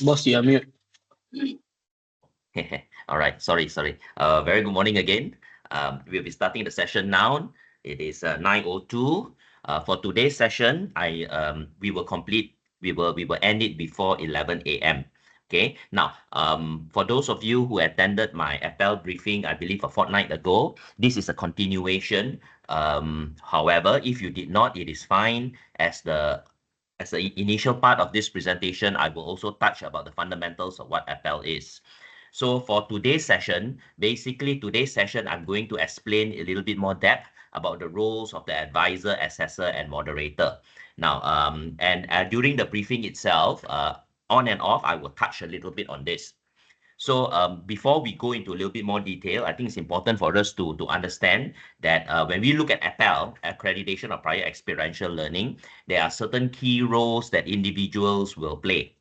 Boss, you are mute. All right, sorry. Very good morning again. We'll be starting the session now. It is 9:02. For today's session, we will end it before 11 a.m. Okay. Now, for those of you who attended my APEL briefing, I believe a fortnight ago, this is a continuation. However, if you did not, it is fine. As the initial part of this presentation, I will also touch about the fundamentals of what APEL is. So for today's session, I'm going to explain a little bit more depth about the roles of the advisor, assessor, and moderator. Now, during the briefing itself, on and off, I will touch a little bit on this. So before we go into a little bit more detail, I think it's important for us to understand that when we look at APEL, Accreditation of Prior Experiential Learning, there are certain key roles that individuals will play.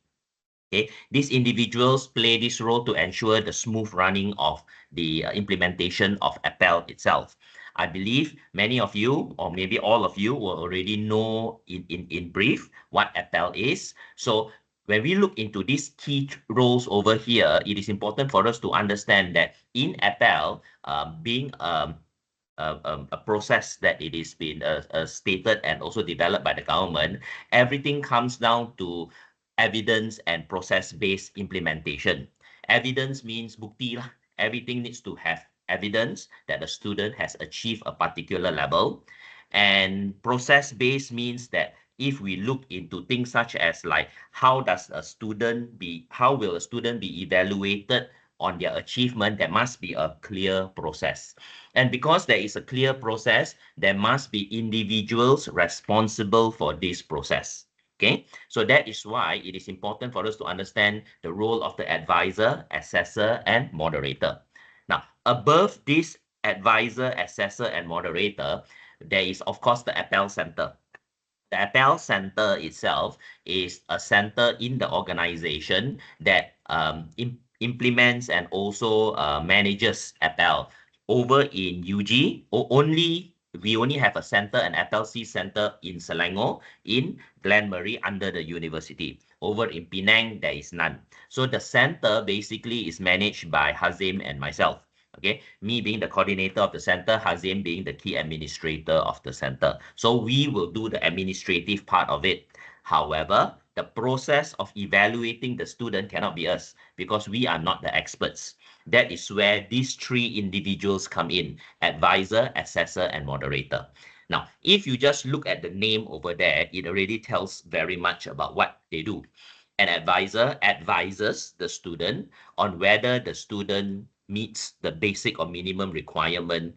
Okay, these individuals play this role to ensure the smooth running of the implementation of APEL itself. I believe many of you, or maybe all of you, will already know in brief what APEL is. So when we look into these key roles over here, it is important for us to understand that in APEL, being a process that it is been stated and also developed by the government, everything comes down to evidence and process-based implementation. Evidence means bukti lah. Everything needs to have evidence that the student has achieved a particular level. And process-based means that if we look into things such as like how will a student be evaluated on their achievement, there must be a clear process. And because there is a clear process, there must be individuals responsible for this process. Okay, so that is why it is important for us to understand the role of the advisor, assessor, and moderator. Now, above this advisor, assessor, and moderator, there is, of course, the APEL Center. The APEL Center itself is a center in the organization that implements and also manages APEL. Over in UG, we only have a center, an FLC center in Selangor, in Glenmarie under the university. Over in Penang, there is none. So the center basically is managed by Hazim and myself. Okay, me being the coordinator of the center, Hazim being the key administrator of the center. So we will do the administrative part of it. However, the process of evaluating the student cannot be us because we are not the experts. That is where these three individuals come in: advisor, assessor, and moderator. Now, if you just look at the name over there, it already tells very much about what they do. An advisor advises the student on whether the student meets the basic or minimum requirement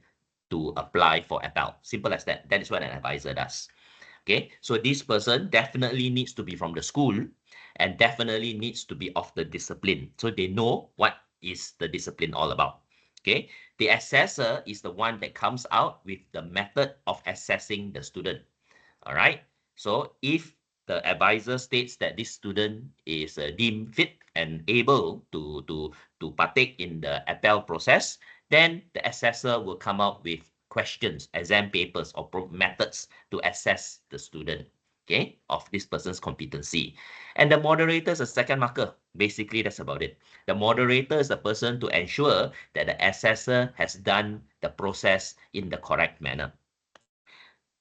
to apply for APEL. Simple as that. That is what an advisor does. Okay, so this person definitely needs to be from the school and definitely needs to be of the discipline. So they know what is the discipline all about. Okay, the assessor is the one that comes out with the method of assessing the student. All right, so if the advisor states that this student is deemed fit and able to partake in the APEL process, then the assessor will come out with questions, exam papers, or methods to assess the student, okay, of this person's competency. And the moderator is a second marker. Basically, that's about it. The moderator is the person to ensure that the assessor has done the process in the correct manner.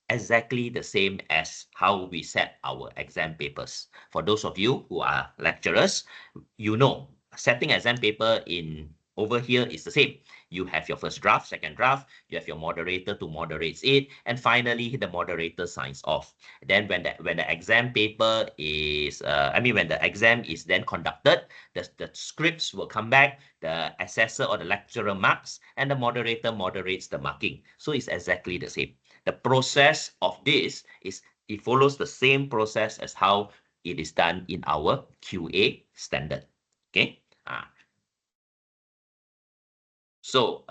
Exactly the same as how we set our exam papers. For those of you who are lecturers, you know, setting exam paper in over here is the same. You have your first draft, second draft, you have your moderator to moderate it, and finally the moderator signs off. Then when the exam paper is, when the exam is then conducted, the scripts will come back, the assessor or the lecturer marks, and the moderator moderates the marking. So it's exactly the same. The process of this is, it follows the same process as how it is done in our QA standard. Okay. So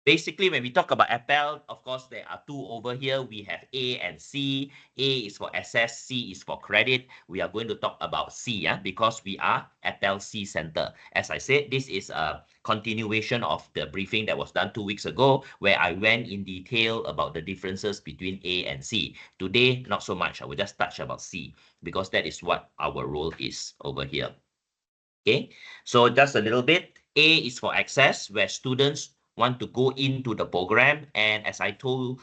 basically, when we talk about APEL, of course, there are two over here. We have A and C. A is for assess, C is for credit. We are going to talk about C, because we are APEL C Center. As I said, this is a continuation of the briefing that was done 2 weeks ago, where I went in detail about the differences between A and C. Today, not so much. I will just touch about C, because that is what our role is over here. Okay, so just a little bit. A is for access, where students want to go into the program. And as I told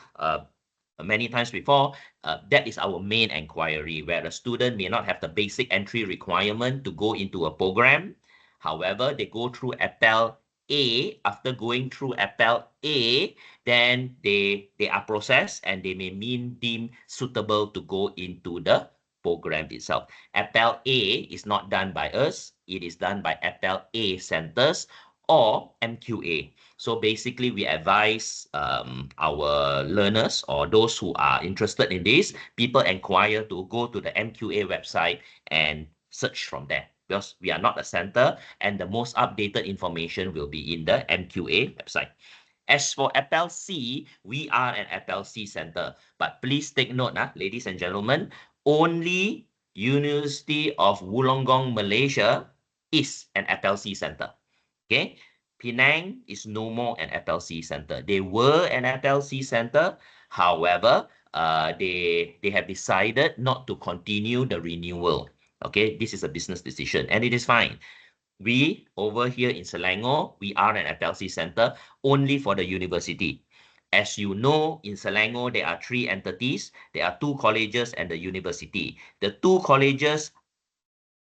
many times before, that is our main inquiry, where a student may not have the basic entry requirement to go into a program. However, they go through APEL A. After going through APEL A, then they are processed and they may deemed suitable to go into the program itself. APEL A is not done by us. It is done by APEL A centers or MQA. So basically, we advise our learners or those who are interested in this, people inquire to go to the MQA website and search from there, because we are not a center and the most updated information will be in the MQA website. As for APEL C, we are an APEL C center. But please take note, ladies and gentlemen, only University of Wollongong, Malaysia is an APEL C center. Okay, Penang is no more an APEL C center. They were an APEL C center. However, they have decided not to continue the renewal. Okay, this is a business decision and it is fine. We, over here in Selangor, we are an FLC center only for the university. As you know, in Selangor, there are 3 entities. There are 2 colleges and the university. The 2 colleges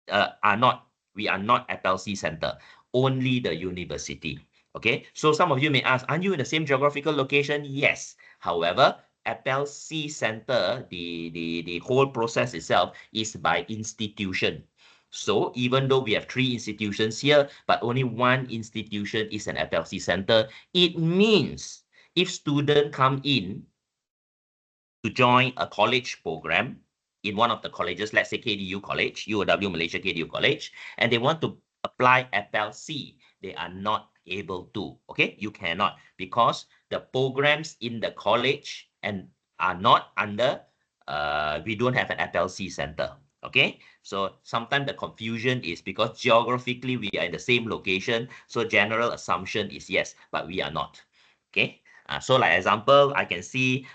we are not FLC center, only the university. Okay, so some of you may ask, aren't you in the same geographical location? Yes. However, FLC center, the whole process itself is by institution. So even though we have 3 institutions here, but only 1 institution is an FLC center, it means if students come in to join a college program in one of the colleges, let's say KDU College, UOW Malaysia KDU College, and they want to apply FLC, they are not able to. Okay, you cannot, because the programs in the college and are not under, we don't have an FLC center. Okay, so sometimes the confusion is because geographically we are in the same location, so general assumption is yes, but we are not. Okay, so like example, I can see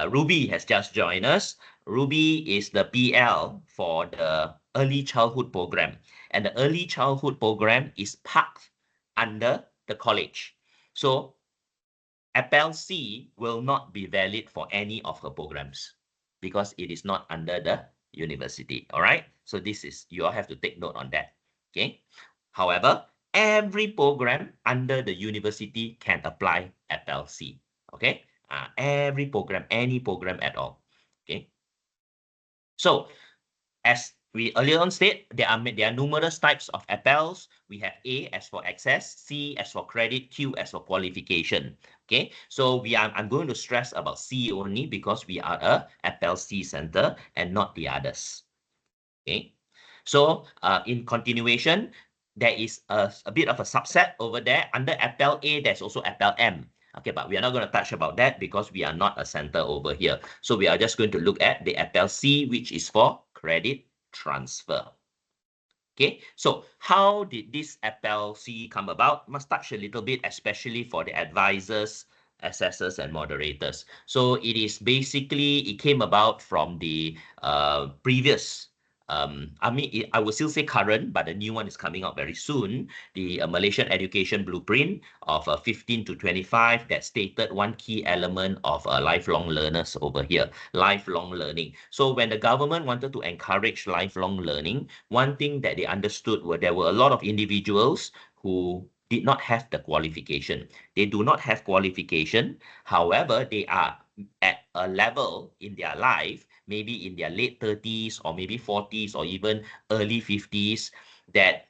Ruby has just joined us. Ruby is the PL for the early childhood program. And the early childhood program is parked under the college. So APEL C will not be valid for any of her programs because it is not under the university. All right. So this is, you all have to take note on that. Okay. However, every program under the university can apply APEL C. Okay. Every program, any program at all. Okay. So as we earlier on said, there are numerous types of APELs. We have A as for access, C as for credit, Q as for qualification. Okay, so I'm going to stress about C only because we are a APEL C center and not the others. Okay, so in continuation, there is a bit of a subset over there. Under APEL A, there's also APEL M. Okay, but we are not going to touch about that because we are not a center over here. So we are just going to look at the APEL C, which is for credit transfer. Okay, so how did this APEL C come about? Must touch a little bit, especially for the advisors, assessors, and moderators. So it is basically, it came about from the previous, I mean, I would still say current, but the new one is coming out very soon. The Malaysian Education Blueprint of 15 to 25 that stated one key element of lifelong learners over here, lifelong learning. So when the government wanted to encourage lifelong learning, one thing that they understood were there were a lot of individuals who did not have the qualification. They do not have qualification. However, they are at a level in their life, maybe in their late 30s or maybe 40s or even early 50s, that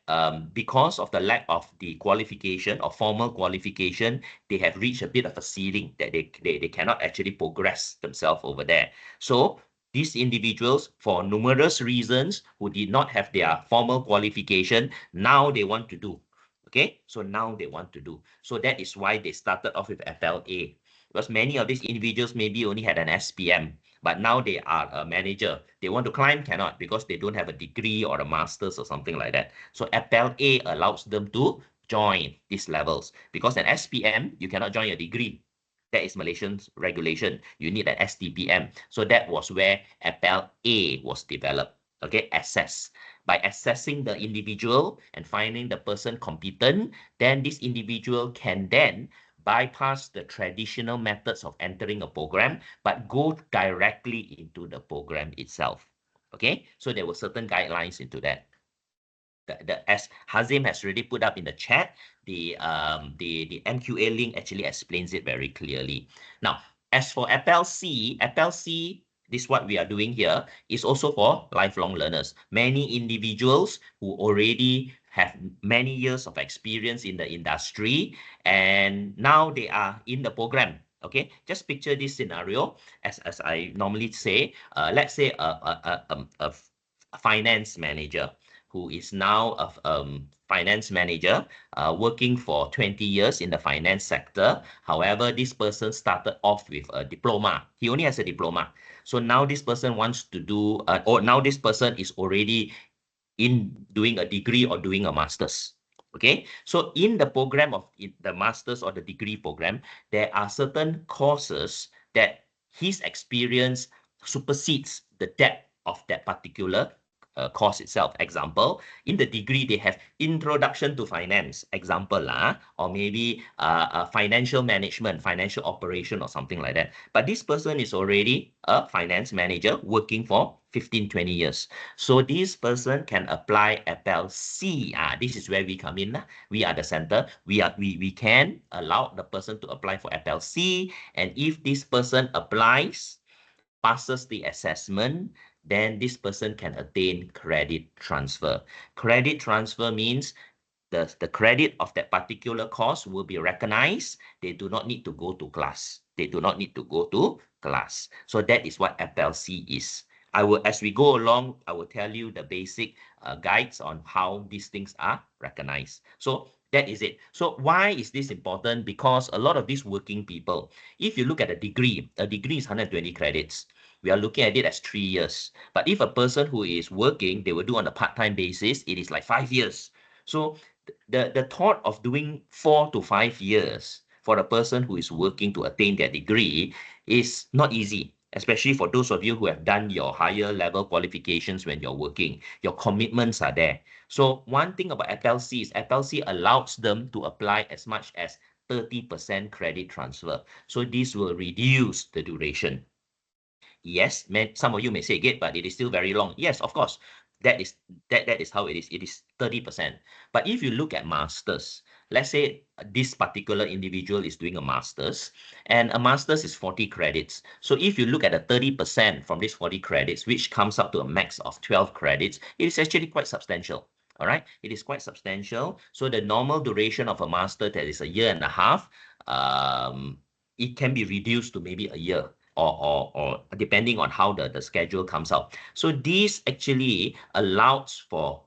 because of the lack of the qualification or formal qualification, they have reached a bit of a ceiling that they cannot actually progress themselves over there. So these individuals, for numerous reasons, who did not have their formal qualification, now they want to do. Okay, so now they want to do. So that is why they started off with FLA. Because many of these individuals maybe only had an SPM, but now they are a manager. They want to climb, cannot, because they don't have a degree or a master's or something like that. So FLA allows them to join these levels. Because an SPM, you cannot join a degree. That is Malaysian's regulation. You need an STPM. So that was where APEL A was developed. Okay, assess. By assessing the individual and finding the person competent, then this individual can then bypass the traditional methods of entering a program, but go directly into the program itself. Okay, so there were certain guidelines into that. As Hazim has already put up in the chat, the MQA link actually explains it very clearly. Now, as for APEL-C, this what we are doing here is also for lifelong learners. Many individuals who already have many years of experience in the industry, and now they are in the program. Okay, just picture this scenario as I normally say. Let's say a finance manager who is now a finance manager working for 20 years in the finance sector. However, this person started off with a diploma. He only has a diploma. So now this person wants to do, or now this person is already in doing a degree or doing a master's. Okay, so in the program of the master's or the degree program, there are certain courses that his experience supersedes the depth of that particular course itself. Example, in the degree, they have introduction to finance, example, or maybe financial management, financial operation or something like that. But this person is already a finance manager working for 15, 20 years. So this person can apply APEL-C. This is where we come in. We are the center. We can allow the person to apply for APEL-C. And if this person applies, passes the assessment, then this person can attain credit transfer. Credit transfer means the credit of that particular course will be recognized. They do not need to go to class. They do not need to go to class. So that is what APEL-C is. As we go along, I will tell you the basic guides on how these things are recognized. So that is it. So why is this important? Because a lot of these working people, if you look at a degree is 120 credits. We are looking at it as 3 years. But if a person who is working, they will do on a part-time basis, it is like 5 years. So the thought of doing 4 to 5 years for a person who is working to attain their degree is not easy, especially for those of you who have done your higher level qualifications when you're working. Your commitments are there. So one thing about APEL-C is APEL-C allows them to apply as much as 30% credit transfer. So this will reduce the duration. Yes, some of you may say it, but it is still very long. Yes, of course. That is how it is. It is 30%. But if you look at masters, let's say this particular individual is doing a master's, and a master's is 40 credits. So if you look at the 30% from these 40 credits, which comes up to a max of 12 credits, it is actually quite substantial. All right, it is quite substantial. So the normal duration of a master, that is a year and a half, it can be reduced to maybe a year. Or depending on how the schedule comes out. So this actually allows for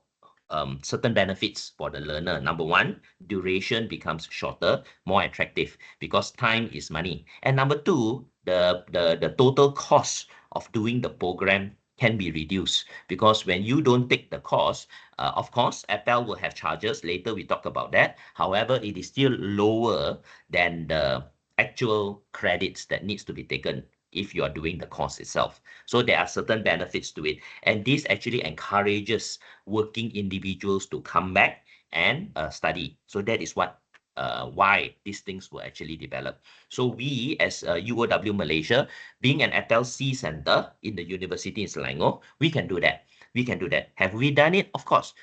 certain benefits for the learner. Number one, duration becomes shorter, more attractive because time is money. And number two, the total cost of doing the program can be reduced because when you don't take the course, of course, APEL will have charges. Later we talk about that. However, it is still lower than the actual credits that needs to be taken if you are doing the course itself. So there are certain benefits to it. And this actually encourages working individuals to come back and study. So that is why these things were actually developed. So we, as UOW Malaysia, being an APEL-C center in the university in Selangor, we can do that. We can do that. Have we done it? Of course.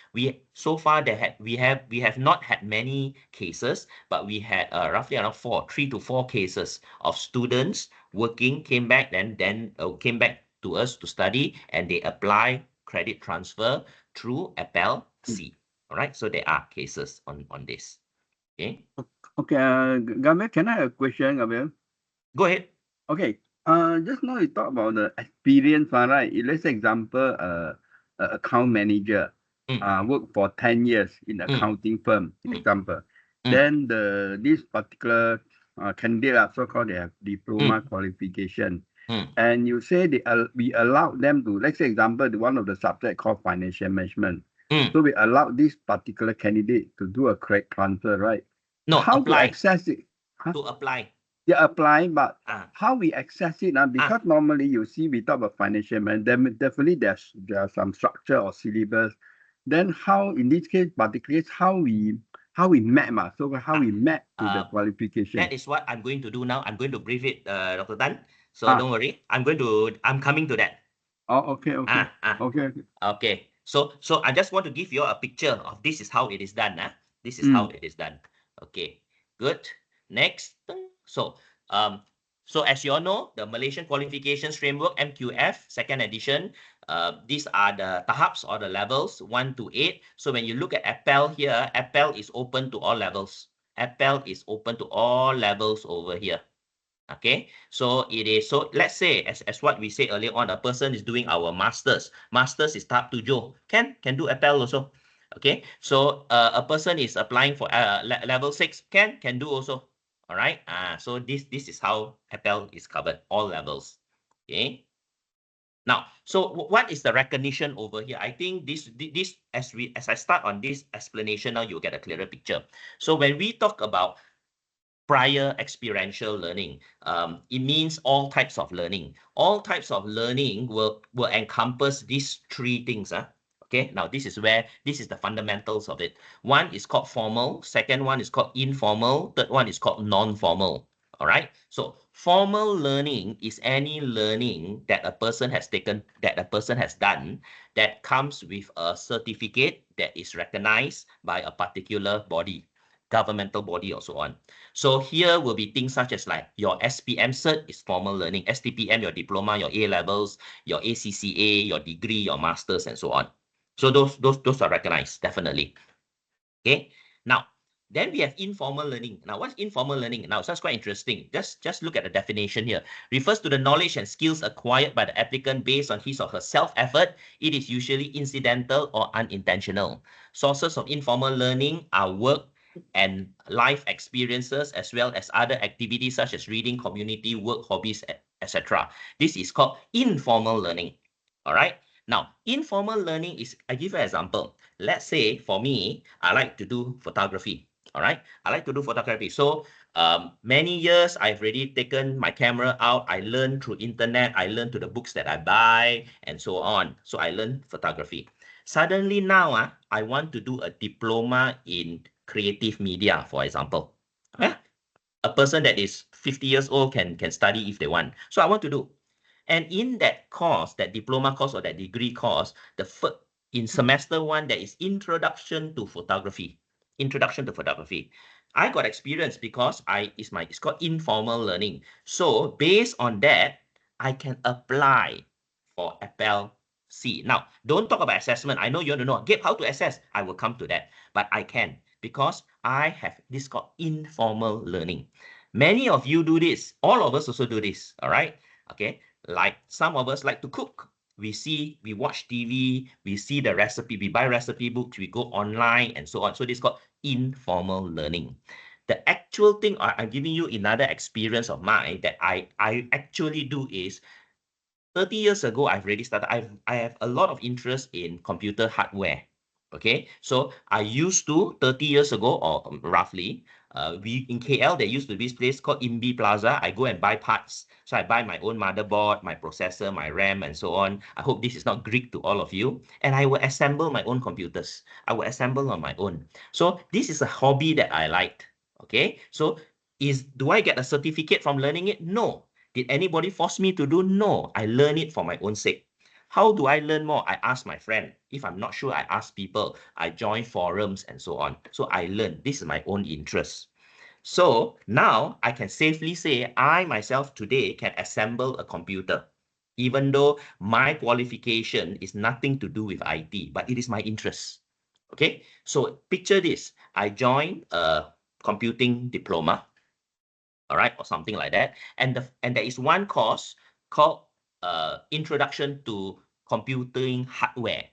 So far we have not had many cases, but we had roughly around 3 to 4 cases of students working, came back came back to us to study, and they apply credit transfer through APEL-C. All right. So there are cases on this. Okay. Okay. Gabriel, can I have a question, Gabriel? Go ahead. Okay. Just now you talk about the experience, right? Let's say example, account manager, work for 10 years in accounting firm, example. Then this particular candidate, so-called, they have diploma qualification. And you say we allow them to, let's say example, one of the subject called financial management. So we allow this particular candidate to do a credit transfer, right? No, how apply. to access it? To apply. They're applying, but how we access it now, because normally you see we talk about financial management, definitely there's some structure or syllabus. Then how in this case, particularly how we map, so how we map to the qualification. That is what I'm going to do now. I'm going to brief it, Dr. Tan. So don't worry. I'm coming to that. Oh, okay. Okay. So I just want to give you a picture of this is how it is done. This is how it is done. Okay. Good. Next. So as you all know, the Malaysian Qualifications Framework MQF second edition. These are the tahaps or the levels 1 to 8. So when you look at APEL here, APEL is open to all levels. APEL is open to all levels over here. Okay, so it is, so let's say as what we said earlier on, a person is doing our masters is tahap 7, can do APEL also. Okay, so a person is applying for level 6, can do also. All right, so this is how APEL is covered, all levels. Okay, now, so what is the recognition over here? I think this as I start on this explanation, now you'll get a clearer picture. So when we talk about prior experiential learning, it means all types of learning. All types of learning will encompass these 3 things. Okay, now this is the fundamentals of it. One is called formal, second one is called informal, third one is called non-formal. All right, so formal learning is any learning that a person has taken, that a person has done, that comes with a certificate that is recognized by a particular body, governmental body, or so on. So here will be things such as like your SPM cert is formal learning, STPM, your diploma, your A levels, your ACCA, your degree, your masters, and so on. So those are recognized, definitely. Okay. Now, then we have informal learning. Now, what's informal learning? Now, so that's quite interesting. Just look at the definition here. Refers to the knowledge and skills acquired by the applicant based on his or her self-effort. It is usually incidental or unintentional. Sources of informal learning are work and life experiences, as well as other activities such as reading, community work, hobbies, etc. This is called informal learning. All right. Now, informal learning is, I give you an example. Let's say for me, I like to do photography. All right. I like to do photography. So many years, I've already taken my camera out. I learned through internet. I learned through the books that I buy and so on. So I learned photography. Suddenly now, I want to do a diploma in creative media, for example. A person that is 50 years old can study if they want. So I want to do. And in that course, that diploma course or that degree course, in semester 1, there is introduction to photography. Introduction to photography. I got experience because it's called informal learning. So based on that, I can apply for APEL C. Now, don't talk about assessment. I know you want to know, Gabe, how to assess? I will come to that. But I can, because I have this called informal learning. Many of you do this. All of us also do this. All right. Okay. Like some of us like to cook. We watch TV, we see the recipe, we buy recipe books, we go online and so on. So this is called informal learning. The actual thing, I'm giving you another experience of mine that I actually do is 30 years ago, I've already started. I have a lot of interest in computer hardware. Okay, so I used to 30 years ago, or roughly, we in KL there used to be this place called Imbi Plaza. I go and buy parts. So I buy my own motherboard, my processor, my RAM, and so on. I hope this is not Greek to all of you. And I will assemble my own computers. I will assemble on my own. So this is a hobby that I liked. Okay, so do I get a certificate from learning it? No. Did anybody force me to do? No. I learn it for my own sake. How do I learn more? I ask my friend. If I'm not sure, I ask people. I join forums and so on. So I learn. This is my own interest. So now I can safely say I myself today can assemble a computer, even though my qualification is nothing to do with IT, but it is my interest. Okay, so picture this. I joined a computing diploma, all right, or something like that. And there is one course called Introduction to Computing Hardware.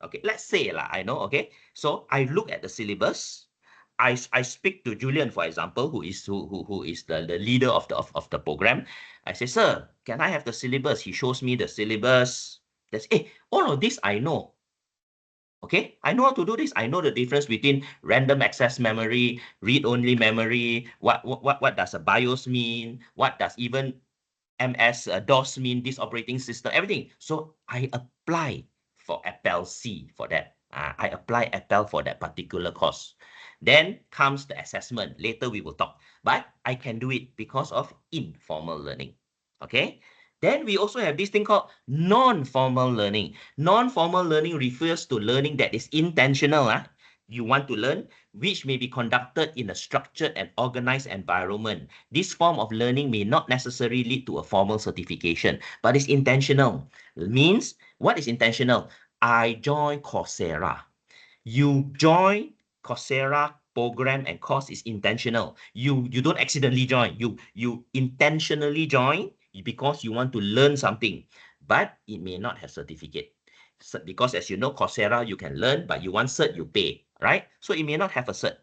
Okay, let's say I know. Okay, so I look at the syllabus. I speak to Julian, for example, who is the leader of the program. I say, sir, can I have the syllabus? He shows me the syllabus. All of this I know. Okay, I know how to do this. I know the difference between random access memory, read-only memory. What does a BIOS mean? What does even MS-DOS mean? This operating system, everything. So I apply for APEL C for that. I apply APEL for that particular course. Then comes the assessment. Later we will talk. But I can do it because of informal learning. Okay. Then we also have this thing called non-formal learning. Non-formal learning refers to learning that is intentional. You want to learn, which may be conducted in a structured and organized environment. This form of learning may not necessarily lead to a formal certification, but it's intentional. It means, what is intentional? I join Coursera. You join Coursera program and course is intentional. You don't accidentally join. You intentionally join because you want to learn something, but it may not have certificate. So, because as you know, Coursera, you can learn, but you want cert, you pay, right? So it may not have a cert.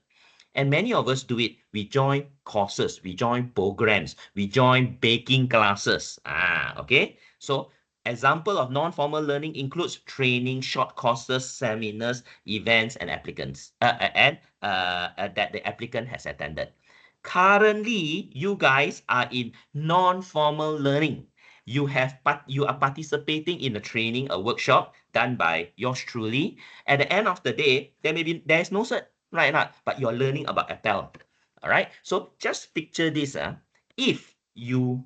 And many of us do it. We join courses, we join programs, we join baking classes. Okay. So example of non-formal learning includes training, short courses, seminars, events, and applicants that the applicant has attended. Currently, you guys are in non-formal learning. You are participating in a training, a workshop done by yours truly. At the end of the day, there is no cert, right? But you're learning about APEL. All right. So just picture this. If you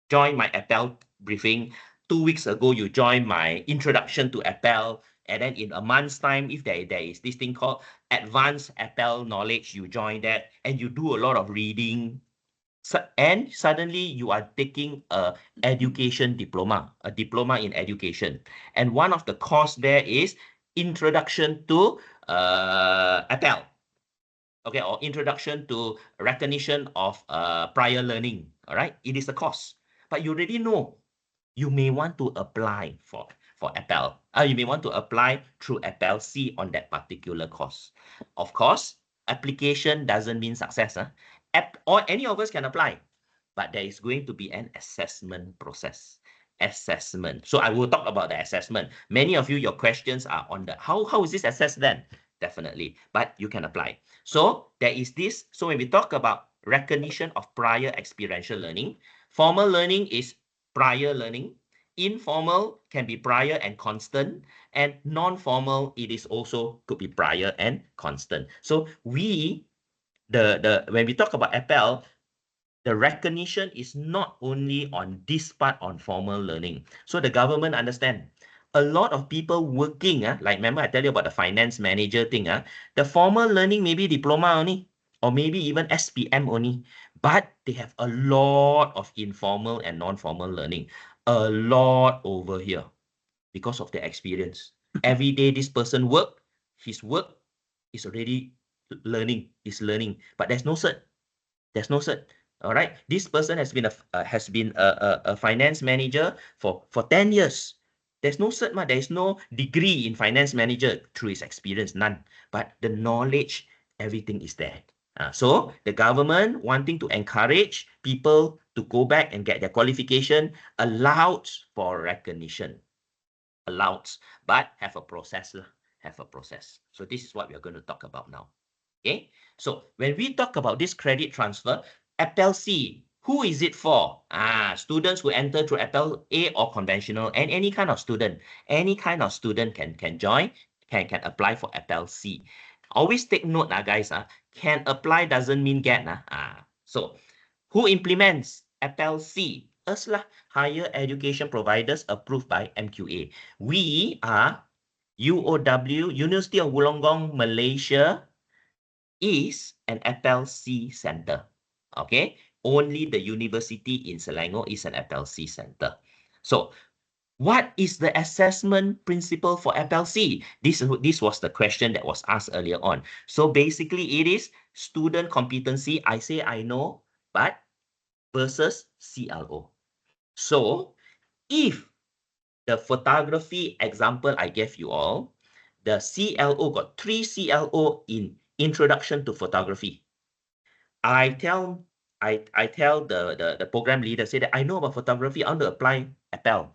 join my APEL briefing 2 weeks ago, you join my introduction to APEL, and then in a month's time, if there is this thing called advanced APEL knowledge, you join that, and you do a lot of reading, and suddenly you are taking a education diploma, a diploma in education. And one of the course there is introduction to APEL, okay, or introduction to recognition of prior learning. All right, it is a course, but you already know you may want to apply for APEL. You may want to apply through APEL C on that particular course. Of course, application doesn't mean success. Or any of us can apply, but there is going to be an assessment process. Assessment. So I will talk about the assessment. Many of you, your questions are on the how is this assessed then? Definitely, but you can apply. So there is this. So when we talk about recognition of prior experiential learning, formal learning is prior learning. Informal can be prior and constant, and non-formal, it is also could be prior and constant. So when we talk about APEL, the recognition is not only on this part on formal learning. So the government understand a lot of people working, like remember I tell you about the finance manager thing, the formal learning maybe diploma only, or maybe even SPM only, but they have a lot of informal and non-formal learning, a lot over here because of their experience. Every day this person his work is already learning, but there's no cert. There's no cert. All right. This person has been a finance manager for 10 years. There's no cert, there is no degree in finance manager through his experience, none. But the knowledge, everything is there. So the government wanting to encourage people to go back and get their qualification allows for recognition. Allows, but have a process. Have a process. So this is what we're going to talk about now. Okay, so when we talk about this credit transfer, APEL C, who is it for? Students who enter through APEL A or conventional, and any kind of student can join, can apply for APEL C. Always take note, guys. Can apply doesn't mean get. So who implements APEL C? Us lah, higher education providers approved by MQA. We are UOW, University of Wollongong, Malaysia, is an APEL C center. Okay, only the university in Selangor is an APEL C center. So what is the assessment principle for APEL C? This was the question that was asked earlier on. So basically it is student competency. I say I know, but versus CLO. So if the photography example I gave you all, the CLO got 3 CLO in introduction to photography. I tell the program leader, say that I know about photography, I want to apply APEL.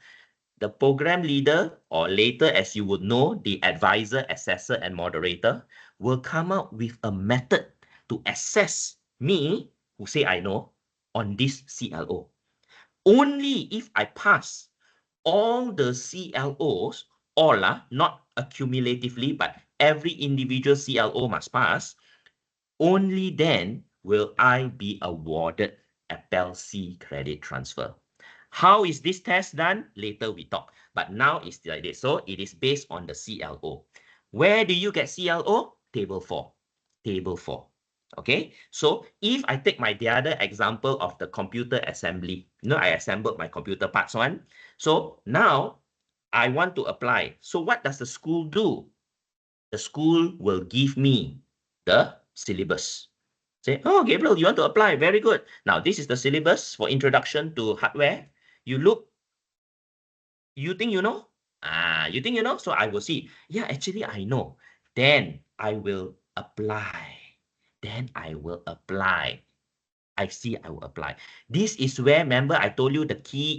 the program leader, or later, as you would know, the advisor, assessor, and moderator will come up with a method to assess me, who say I know, on this CLO. Only if I pass all the CLOs, all not accumulatively, but every individual CLO must pass, only then will I be awarded APEL C credit transfer. How is this test done? Later we talk. But now it's like this. So it is based on the CLO. Where do you get CLO? Table 4. Table 4. Okay. So if I take the other example of the computer assembly, I assembled my computer parts one. So now I want to apply. So what does the school do? The school will give me the syllabus. Say, oh, Gabriel, you want to apply? Very good. Now, this is the syllabus for introduction to hardware. You look, you think you know? You think you know? So I will see. Yeah, actually, I know. Then I will apply. Then I will apply. I see, I will apply. This is where, remember, I told you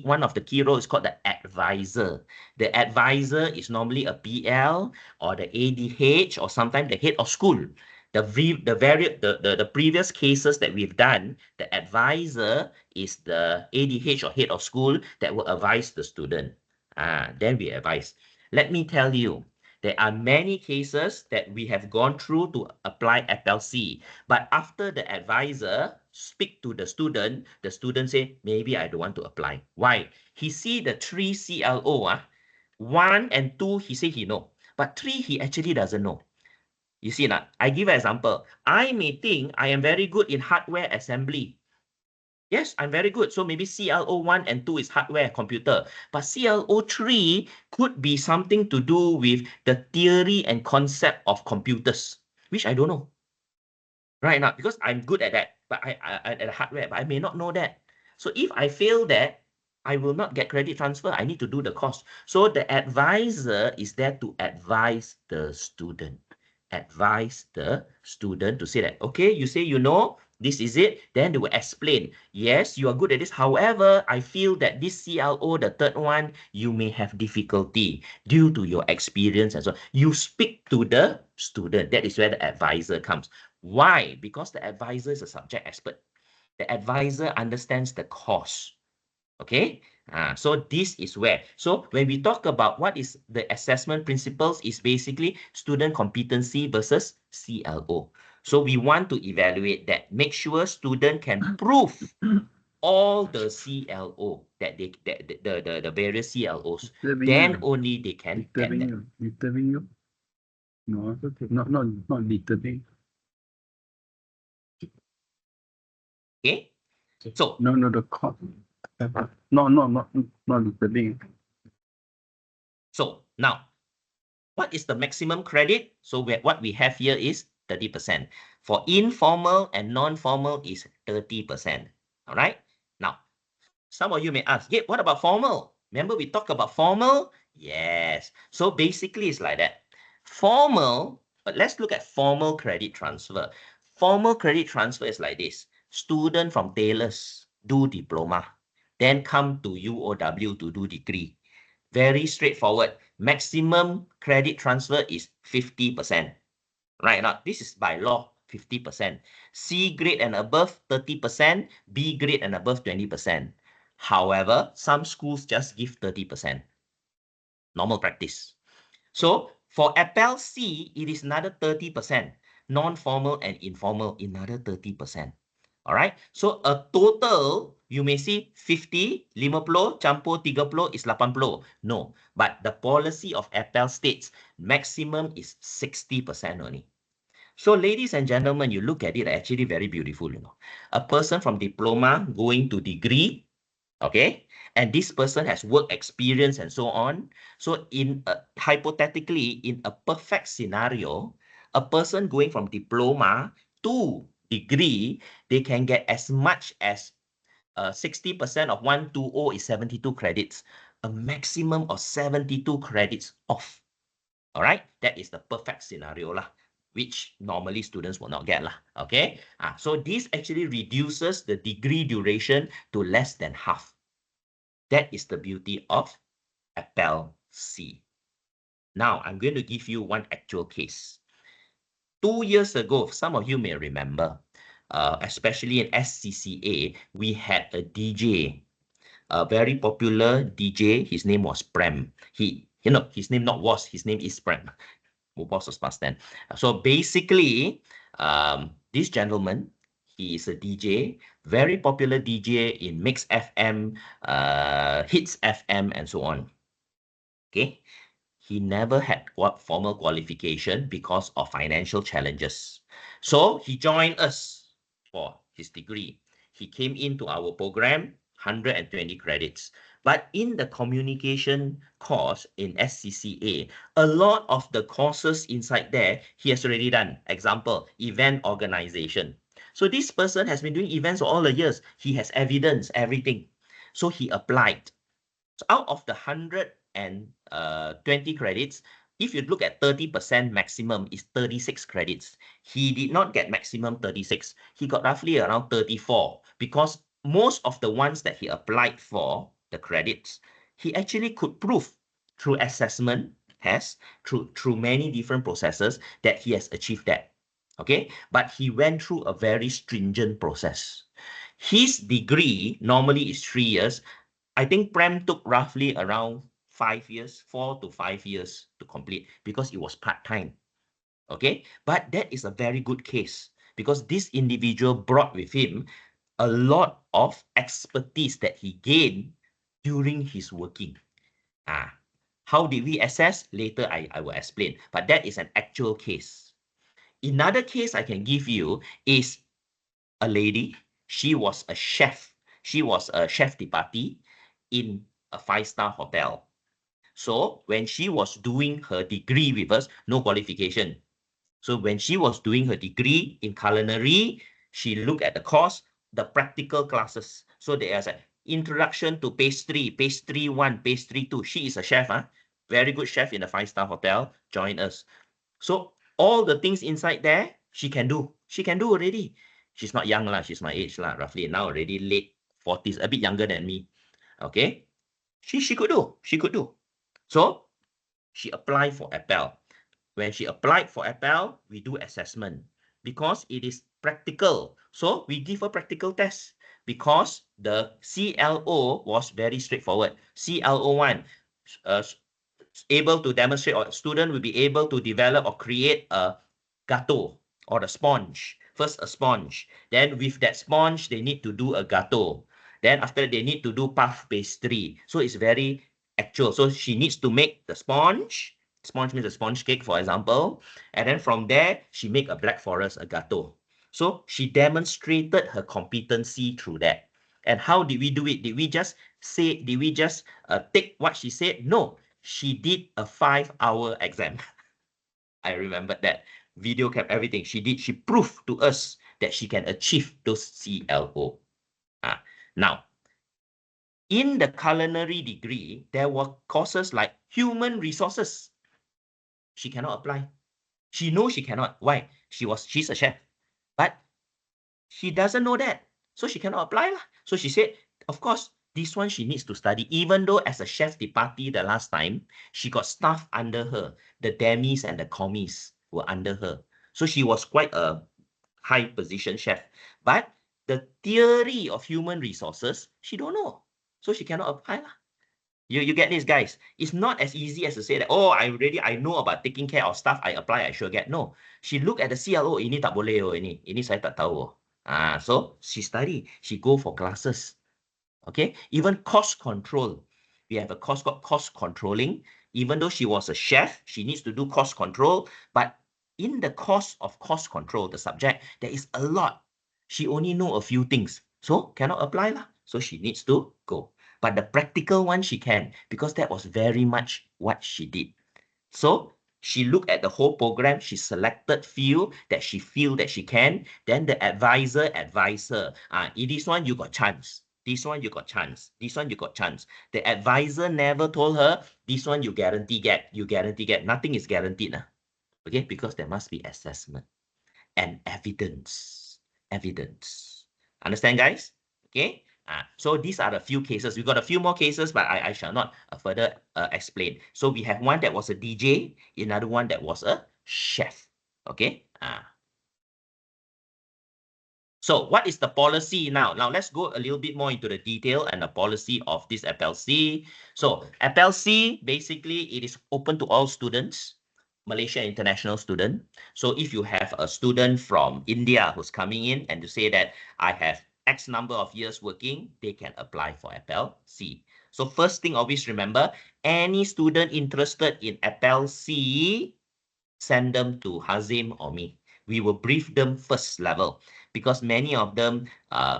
one of the key roles is called the advisor. The advisor is normally a PL or the ADH or sometimes the head of school. The previous cases that we've done, the advisor is the ADH or head of school that will advise the student. Then we advise. Let me tell you, there are many cases that we have gone through to apply FLC. But after the advisor speak to the student say, maybe I don't want to apply. Why? He see the 3 CLO, 1 and 2, he say he know. But 3, he actually doesn't know. You see now, I give an example. I may think I am very good in hardware assembly. Yes, I'm very good. So maybe CLO 1 and 2 is hardware computer. But CLO 3 could be something to do with the theory and concept of computers, which I don't know. Right now, because I'm good at that, but I at hardware, but I may not know that. So if I fail that, I will not get credit transfer. I need to do the course. So the advisor is there to advise the student. Advise the student to say that, okay, you say you know, this is it. Then they will explain, yes, you are good at this. However, I feel that this CLO, the third one, you may have difficulty due to your experience and so on. You speak to the student. That is where the advisor comes. Why? Because the advisor is a subject expert. The advisor understands the course. Okay? So this is where. So when we talk about what is the assessment principles, is basically student competency versus CLO. So we want to evaluate that. Make sure student can prove all the CLO that the various CLOs. Then only they can attend. Disturbing you? No, it's okay. Not disturbing. Okay? So no, the court. Not disturbing. So now, what is the maximum credit? So what we have here is 30%. For informal and non-formal is 30%. All right. Now, some of you may ask, yeah, what about formal? Remember we talked about formal? Yes. So basically it's like that. Formal, but let's look at formal credit transfer. Formal credit transfer is like this. Student from Taylor's do diploma, then come to UOW to do degree. Very straightforward. Maximum credit transfer is 50%. Right now, this is by law, 50%. C grade and above, 30%. B grade and above, 20%. However, some schools just give 30%. Normal practice. So for APEL C, it is another 30%. Non-formal and informal, another 30%. All right. So a total, you may see 50, 50, campur 30 is 80. No, but the policy of APEL states maximum is 60% only. So ladies and gentlemen, you look at it, actually very beautiful, A person from diploma going to degree, okay? And this person has work experience and so on. So hypothetically, in a perfect scenario, a person going from diploma to degree, they can get as much as 60% of 120 is 72 credits, a maximum of 72 credits off. All right, that is the perfect scenario lah, which normally students will not get lah. Okay, so this actually reduces the degree duration to less than half. That is the beauty of APEL C. Now, I'm going to give you one actual case. 2 years ago, some of you may remember, especially in SCCA, we had a DJ, a very popular DJ. His name was Prem. His name not was, his name is Prem. Was past then. So basically, this gentleman, he is a DJ, very popular DJ in Mix FM, Hits FM, and so on. Okay. He never had formal qualification because of financial challenges. So he joined us for his degree. He came into our program, 120 credits. But in the communication course in SCCA, a lot of the courses inside there, he has already done. Example, event organization. So this person has been doing events for all the years. He has evidence, everything. So he applied. So out of the 120 credits, if you look at 30% maximum is 36 credits. He did not get maximum 36. He got roughly around 34 because most of the ones that he applied for, the credits, he actually could prove through assessment, through many different processes that he has achieved that. Okay, but he went through a very stringent process. His degree normally is 3 years. I think Prem took roughly around 5 years, 4 to 5 years to complete because it was part-time. Okay, but that is a very good case because this individual brought with him a lot of expertise that he gained during his working. How did we assess? Later, I will explain. But that is an actual case. Another case I can give you is a lady. She was a chef. She was a chef de partie in a 5-star hotel. So when she was doing her degree with us, no qualification. So when she was doing her degree in culinary, she looked at the course, the practical classes. So there is an introduction to pastry, pastry 1, pastry 2. She is a chef, very good chef in a 5-star hotel, join us. So all the things inside there, she can do. She can do already. She's not young, she's my age, roughly now already late 40s, a bit younger than me. Okay. She could do. She could do. So she applied for APEL. When she applied for APEL, we do assessment because it is practical. So we give a practical test because the CLO was very straightforward. CLO1, able to demonstrate, or student will be able to develop or create a gateau or a sponge. First a sponge. Then with that sponge, they need to do a gateau. Then after they need to do puff pastry. So it's very actual. So she needs to make the sponge. Sponge means a sponge cake, for example. And then from there, she make a black forest, a gateau. So she demonstrated her competency through that. And how did we do it? Did we just take what she said? No, she did a 5-hour exam. I remembered that. Video kept everything. She proved to us that she can achieve those CLO. Now, in the culinary degree, there were courses like human resources. She cannot apply. She knows she cannot. Why? She's a chef. But she doesn't know that. So she cannot apply. So she said, of course, this one she needs to study. Even though as a chef de partie the last time, she got staff under her. The demis and the commis were under her. So she was quite a high position chef. But the theory of human resources, she don't know. So she cannot apply. You get this, guys. It's not as easy as to say that, oh, I know about taking care of stuff, I apply, I sure get. No. She look at the CLO, ini tak boleh, ini saya tak tahu. So she study, she go for classes. Okay, even cost control. We have a course called cost controlling. Even though she was a chef, she needs to do cost control. But in the course of cost control, the subject, there is a lot. She only know a few things. So cannot apply lah. So she needs to go. But the practical one she can, because that was very much what she did. So she looked at the whole program. She selected few that she feel that she can. Then the advisor. This one you got chance. This one you got chance. This one you got chance. The advisor never told her, this one you guarantee get. You guarantee get. Nothing is guaranteed. Okay, because there must be assessment and evidence. Understand, guys? Okay. So these are the few cases. We've got a few more cases, but I shall not further explain. So we have one that was a DJ, another one that was a chef. Okay. So what is the policy now? Now let's go a little bit more into the detail and the policy of this APEL-C. So APEL-C, basically, it is open to all students, Malaysia international student. So if you have a student from India who's coming in and to say that I have X number of years working, they can apply for APEL-C. So first thing, always remember, any student interested in APEL-C, send them to Hazim or me. We will brief them first level because many of them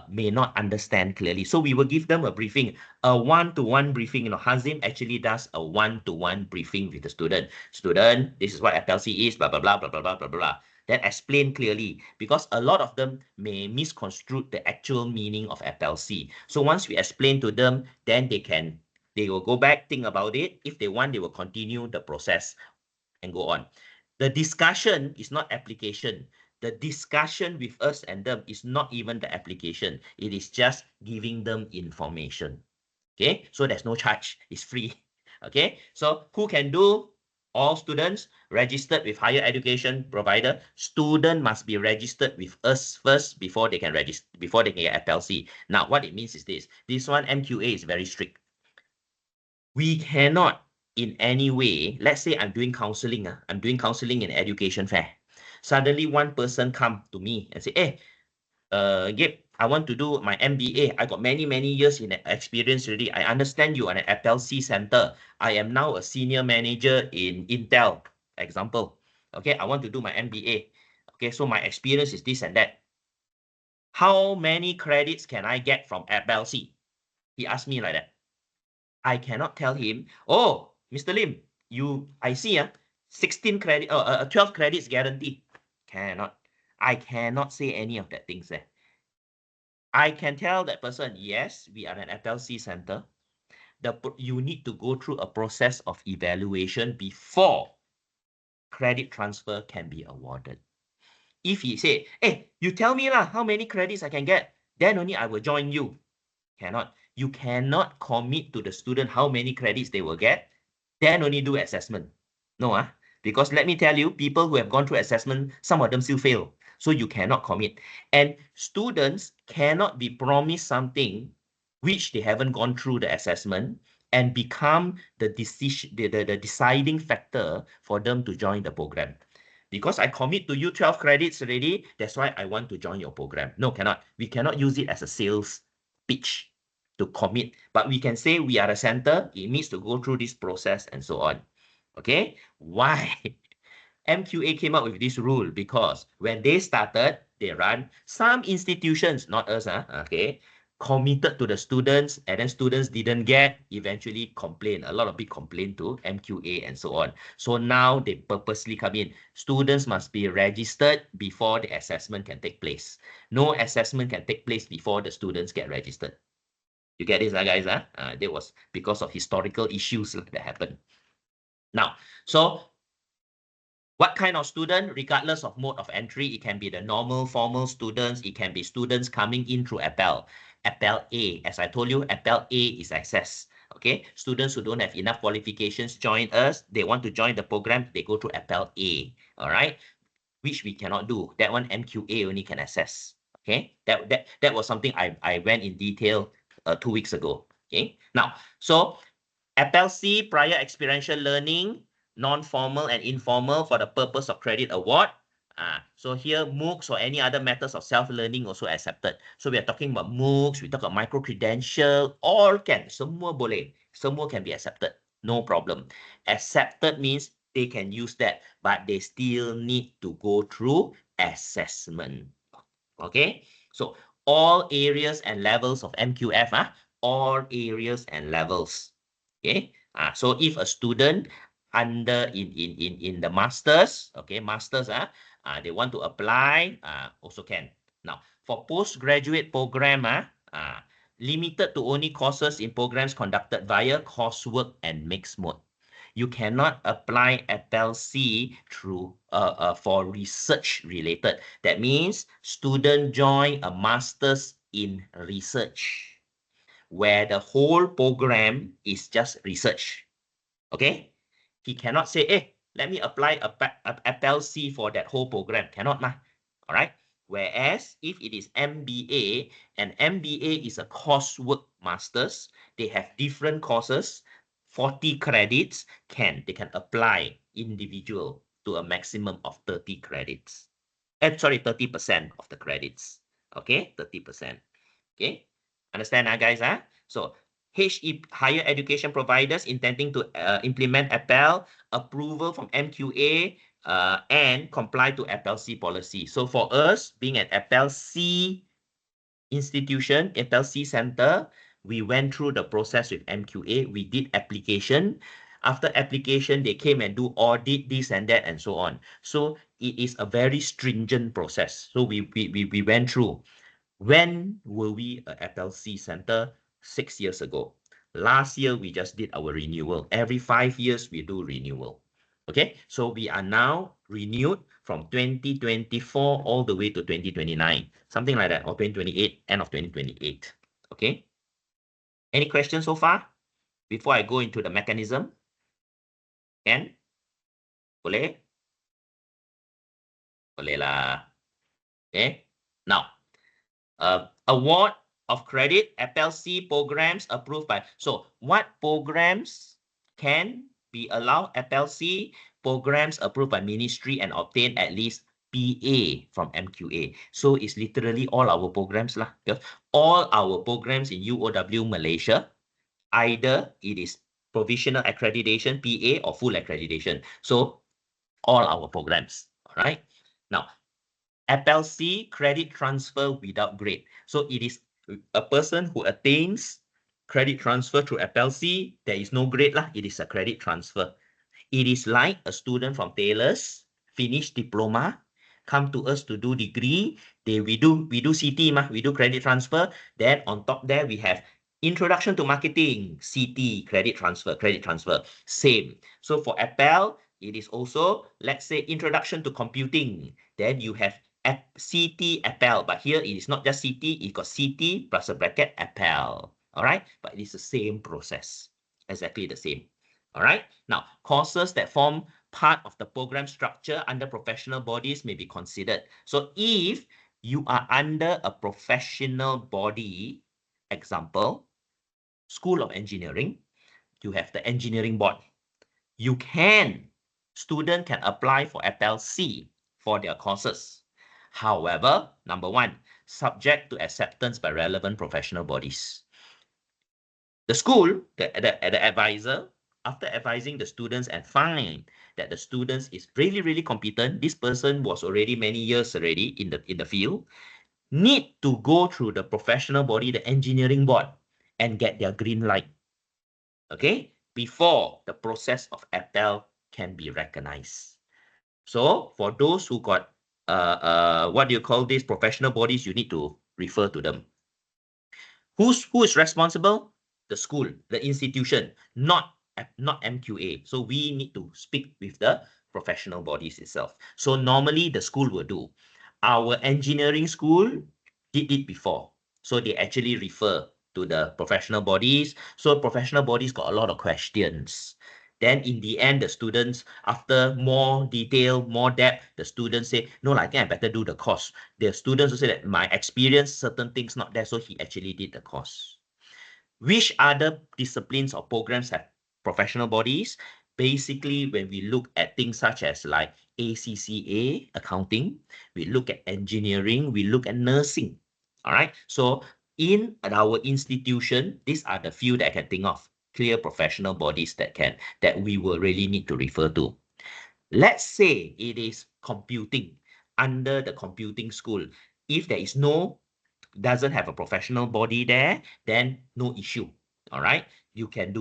may not understand clearly. So we will give them a briefing, a one-to-one briefing. You know, Hazim actually does a one-to-one briefing with the student. Student, this is what APEL-C is, blah, blah, blah, blah, blah, blah, blah, blah. Then explain clearly because a lot of them may misconstrue the actual meaning of APEL-C. So once we explain to them, then they will go back, think about it. If they want, they will continue the process and go on. The discussion is not application. The discussion with us and them is not even the application. It is just giving them information. Okay, so there's no charge. It's free. Okay, so who can do? All students registered with higher education provider. Student must be registered with us first before they can register, before they can get APEL-C. Now, what it means is this. This one, MQA is very strict. We cannot in any way, let's say I'm doing counseling, I'm doing counseling in education fair. Suddenly one person come to me and say, hey, Gabe, I want to do my MBA. I got many years in experience already. I understand you are an APEL-C center. I am now a senior manager in Intel, example. Okay, I want to do my MBA. Okay, so my experience is this and that. How many credits can I get from APEL-C? He asked me like that. I cannot tell him, oh, Mr. Lim, I see 16 credit, 12 credits guarantee. Cannot. I cannot say any of that things there. I can tell that person, yes, we are an APEL-C center. You need to go through a process of evaluation before credit transfer can be awarded. If he say, hey, you tell me lah, how many credits I can get, then only I will join you. Cannot. You cannot commit to the student how many credits they will get, then only do assessment. No, because let me tell you, people who have gone through assessment, some of them still fail. So you cannot commit. And students cannot be promised something which they haven't gone through the assessment and become the deciding factor for them to join the program. Because I commit to you 12 credits already, that's why I want to join your program. No, cannot. We cannot use it as a sales pitch to commit. But we can say we are a center. It needs to go through this process and so on. Okay? Why? MQA came up with this rule because when they started, they run some institutions, not us, okay, committed to the students, and then students didn't get, eventually complain. A lot of big complaint to MQA and so on. So now they purposely come in. Students must be registered before the assessment can take place. No assessment can take place before the students get registered. You get this, guys? That was because of historical issues that happened. Now, so what kind of student? Regardless of mode of entry, it can be the normal, formal students. It can be students coming in through APEL. APEL A, as I told you, APEL A is access. Okay, students who don't have enough qualifications join us. They want to join the program. They go through APEL A. All right, which we cannot do. That one MQA only can access. Okay, that was something I went in detail 2 weeks ago. Okay, now so APEL-C, prior experiential learning, non-formal and informal for the purpose of credit award. So here, MOOCs or any other methods of self-learning also accepted. So we are talking about MOOCs, we talk about micro-credential, all can, semua boleh. Semua can be accepted, no problem. Accepted means they can use that, but they still need to go through assessment. Okay, so all areas and levels of MQF, all areas and levels. Okay, so if a student under in the masters, okay, masters, they want to apply, also can. Now for postgraduate program, limited to only courses in programs conducted via coursework and mixed mode. You cannot apply APEL-C through for research related. That means student join a master's in research. where the whole program is just research. Okay? He cannot say, hey, let me apply a APEL C for that whole program. Cannot, mah. All right? Whereas if it is MBA, and MBA is a coursework masters, they have different courses, 40 credits, they can apply individual to a maximum of 30 credits. Sorry, 30% of the credits. Okay, 30%. Okay, understand, guys? So HE, higher education providers intending to implement APEL, approval from MQA, and comply to APEL C policy. So for us, being an APEL C institution, APEL C center, we went through the process with MQA. We did application. After application, they came and do audit, this and that, and so on. So it is a very stringent process. So we went through. When were we a FLC center? 6 years ago. Last year, we just did our renewal. Every 5 years, we do renewal. Okay, so we are now renewed from 2024 all the way to 2029, something like that, or 2028, end of 2028. Okay, any questions so far before I go into the mechanism? Ken? Boleh? Boleh lah. Okay, now, award of credit, FLC programs approved by. So what programs can be allowed? FLC programs approved by ministry and obtain at least PA from MQA. So it's literally all our programs lah. Because all our programs in UOW Malaysia, either it is provisional accreditation, PA, or full accreditation. So all our programs. All right. Now, FLC, credit transfer without grade. So it is a person who attains credit transfer through FLC. There is no grade lah. It is a credit transfer. It is like a student from Taylor's, finish diploma, come to us to do degree. We do CT mah. We do credit transfer. Then on top there we have introduction to marketing, CT, credit transfer. Same. So for APEL, it is also, let's say, introduction to computing. Then you have CT APEL, but here it is not just CT, it got CT plus a bracket APEL. All right, but it is the same process, exactly the same. All right, now courses that form part of the program structure under professional bodies may be considered. So if you are under a professional body, example, School of Engineering, you have the engineering board. Student can apply for APEL C for their courses. However, number one, subject to acceptance by relevant professional bodies. The school, the advisor, after advising the students and find that the students is really, really competent, this person was already many years already in the field, need to go through the professional body, the engineering board, and get their green light. Okay, before the process of APEL can be recognized. So for those who got what do you call these professional bodies, you need to refer to them. Who is responsible? The school, the institution, not MQA. So we need to speak with the professional bodies itself. So normally the school will do. Our engineering school did it before. So they actually refer to the professional bodies. So professional bodies got a lot of questions. Then in the end, the students, after more detail, more depth, the students say, no, I think I better do the course. The students will say that my experience, certain things not there, so he actually did the course. Which other disciplines or programs have professional bodies? Basically, when we look at things such as like ACCA, accounting, we look at engineering, we look at nursing. All right. So in our institution, these are the few that I can think of. Clear professional bodies that we will really need to refer to. Let's say it is computing, under the computing school. If there is doesn't have a professional body there, then no issue. All right, you can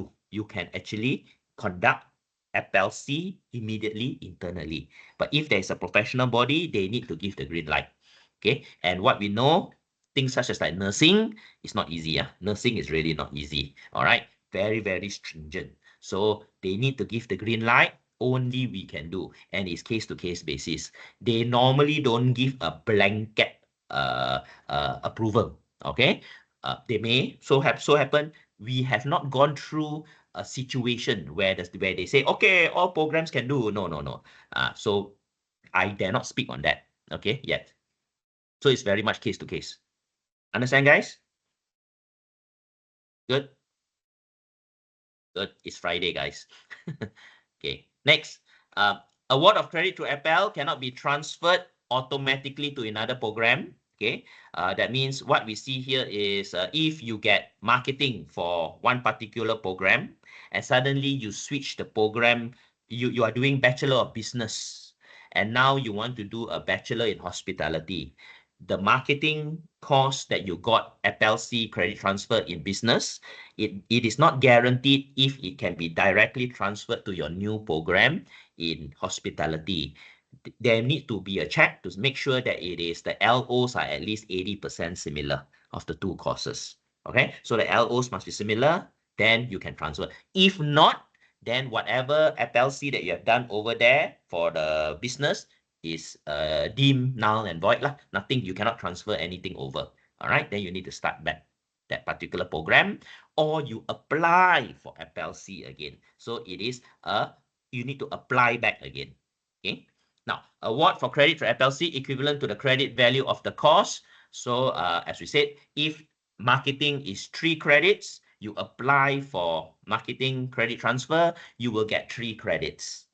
actually conduct FLC immediately internally. But if there is a professional body, they need to give the green light. Okay, and what we know, things such as like nursing is not easy. Nursing is really not easy. All right, very, very stringent. So they need to give the green light. Only we can do, and it's case-to-case basis. They normally don't give a blanket approval. Okay, They may so happen we have not gone through a situation where they say, okay, all programs can do. No. So I dare not speak on that, okay, yet. So it's very much case to case. Understand, guys? Good? Good. It's Friday, guys. Okay, next. Award of credit to APEL cannot be transferred automatically to another program. Okay, that means what we see here is if you get marketing for one particular program and suddenly you switch the program, you are doing Bachelor of Business and now you want to do a Bachelor in Hospitality. The marketing course that you got APEL-C credit transfer in business, it is not guaranteed if it can be directly transferred to your new program in hospitality. There need to be a check to make sure that the LOs are at least 80% similar of the two courses. Okay, so the LOs must be similar, then you can transfer. If not, then whatever APEL-C that you have done over there for the business is deemed null and void lah. Nothing, you cannot transfer anything over. All right, then you need to start back that particular program, or you apply for APEL-C again. So it is you need to apply back again. Okay. Now, award for credit for APEL-C equivalent to the credit value of the course. So as we said, if marketing is 3 credits, you apply for marketing credit transfer, you will get 3 credits.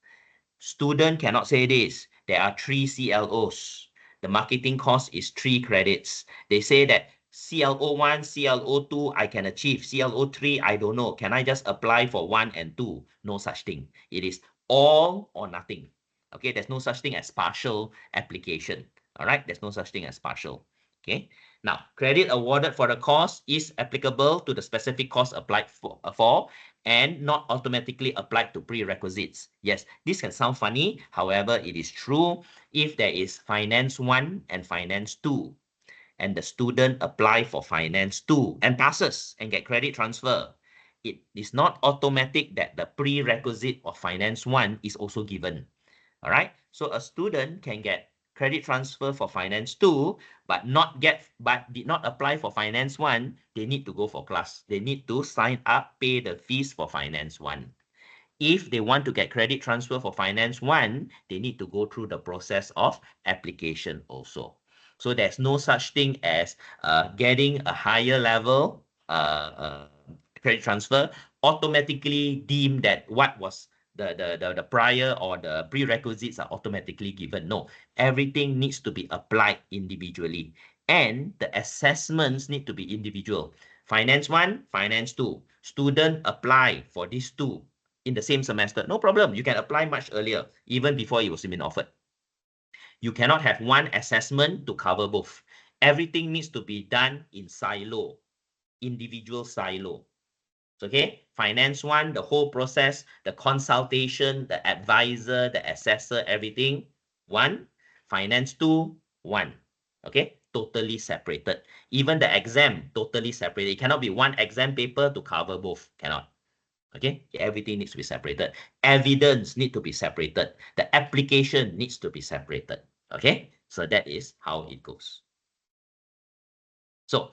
Student cannot say this. There are 3 CLOs. The marketing cost is 3 credits. They say that CLO1, CLO2, I can achieve. CLO3, I don't know. Can I just apply for 1 and 2? No such thing. It is all or nothing. Okay, there's no such thing as partial application. All right, there's no such thing as partial. Okay, now credit awarded for the course is applicable to the specific course applied for and not automatically applied to prerequisites. Yes, this can sound funny. However, it is true if there is Finance 1 and Finance 2, and the student apply for Finance 2 and passes and get credit transfer. It is not automatic that the prerequisite of Finance 1 is also given. All right, so a student can get credit transfer for Finance 2, but did not apply for Finance 1, they need to go for class. They need to sign up, pay the fees for Finance 1. If they want to get credit transfer for Finance 1, they need to go through the process of application also. So there's no such thing as getting a higher level credit transfer automatically deemed that what was the prior or the prerequisites are automatically given. No, everything needs to be applied individually. And the assessments need to be individual. Finance 1, Finance 2. Student apply for these 2 in the same semester. No problem. You can apply much earlier, even before it was been offered. You cannot have one assessment to cover both. Everything needs to be done in silo, individual silo. Okay, Finance 1, the whole process, the consultation, the advisor, the assessor, everything, 1. Finance 2, 1. Okay, totally separated. Even the exam, totally separated. It cannot be one exam paper to cover both. Cannot. Okay, everything needs to be separated. Evidence needs to be separated. The application needs to be separated. Okay, so that is how it goes. So,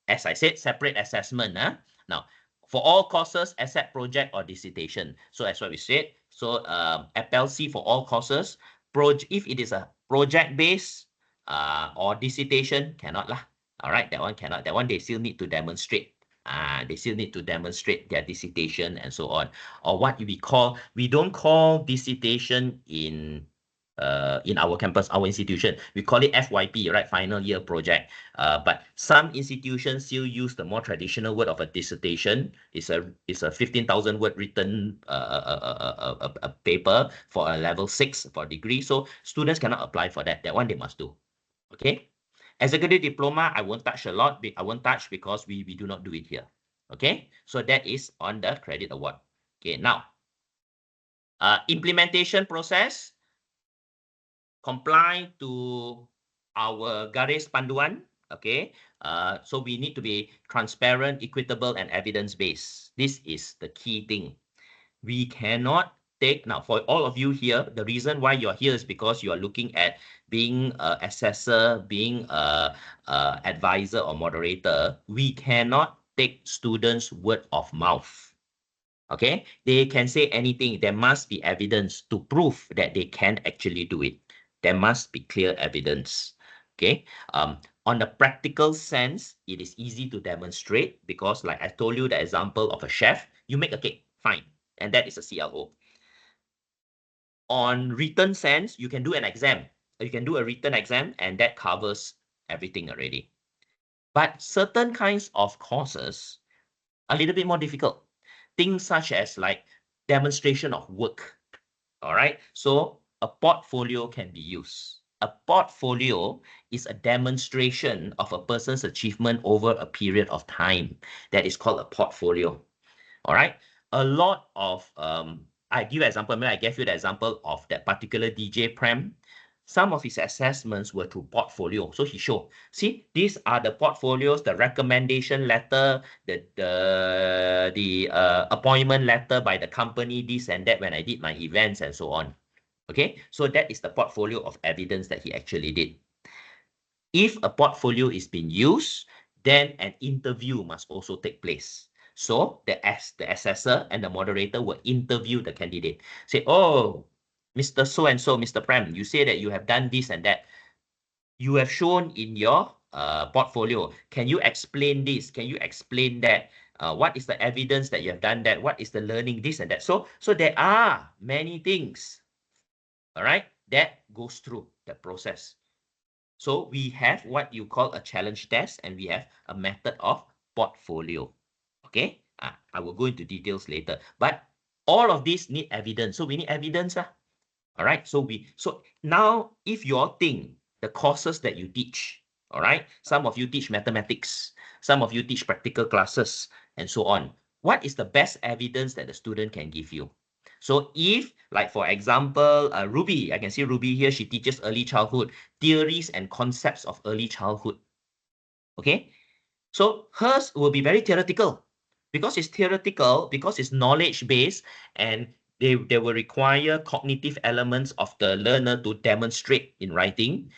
as I said, separate assessment. Now, for all courses, except project or dissertation. So as what we said, so APEL-C for all courses, if it is a project-based or dissertation, cannot lah. All right, that one cannot. That one they still need to demonstrate. They still need to demonstrate their dissertation and so on. Or what we don't call dissertation in our campus, our institution. We call it FYP, right? Final year project. But some institutions still use the more traditional word of a dissertation. It's a 15,000 word written a paper for a level 6 for a degree. So students cannot apply for that. That one they must do. Okay. Executive diploma, I won't touch a lot. I won't touch because we do not do it here. Okay. So that is on the credit award. Okay. Now, implementation process. Comply to our garis panduan. Okay, so we need to be transparent, equitable, and evidence-based. This is the key thing. We cannot take, now for all of you here, the reason why you're here is because you are looking at being an assessor, being a advisor or moderator. We cannot take students' word of mouth. Okay, they can say anything. There must be evidence to prove that they can actually do it. There must be clear evidence. Okay, on the practical sense, it is easy to demonstrate because, like I told you, the example of a chef, you make a cake, fine, and that is a CLO. On written sense, you can do an exam. You can do a written exam, and that covers everything already. But certain kinds of courses are a little bit more difficult. Things such as like demonstration of work. All right. So a portfolio can be used. A portfolio is a demonstration of a person's achievement over a period of time. That is called a portfolio. All right. A lot of I give you an example. Maybe I gave you the example of that particular DJ Prem. Some of his assessments were through portfolio. So he showed, see, these are the portfolios, the recommendation letter, the appointment letter by the company, this and that when I did my events and so on. Okay, so that is the portfolio of evidence that he actually did. If a portfolio is being used, then an interview must also take place. So the assessor and the moderator will interview the candidate. Say, oh, Mr. So-and-so, Mr. Prem, you say that you have done this and that. You have shown in your portfolio. Can you explain this? Can you explain that? What is the evidence that you have done that? What is the learning, this and that? So there are many things, all right, that goes through the process. So we have what you call a challenge test, and we have a method of portfolio. Okay, I will go into details later. But all of these need evidence. So we need evidence. All right. So now if you all think the courses that you teach, all right, some of you teach mathematics, some of you teach practical classes, and so on. What is the best evidence that the student can give you? So if, like, for example, Ruby, I can see Ruby here, she teaches early childhood, theories and concepts of early childhood. Okay. So hers will be very theoretical because it's theoretical, because it's knowledge-based, and they will require cognitive elements of the learner to demonstrate in writing.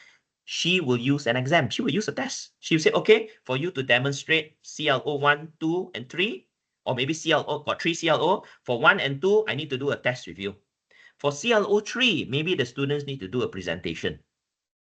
She will use an exam. She will use a test. She will say, okay, for you to demonstrate CLO 1, 2, and 3, or maybe CLO, got 3 CLO. For 1 and 2, I need to do a test with you. For CLO 3, maybe the students need to do a presentation.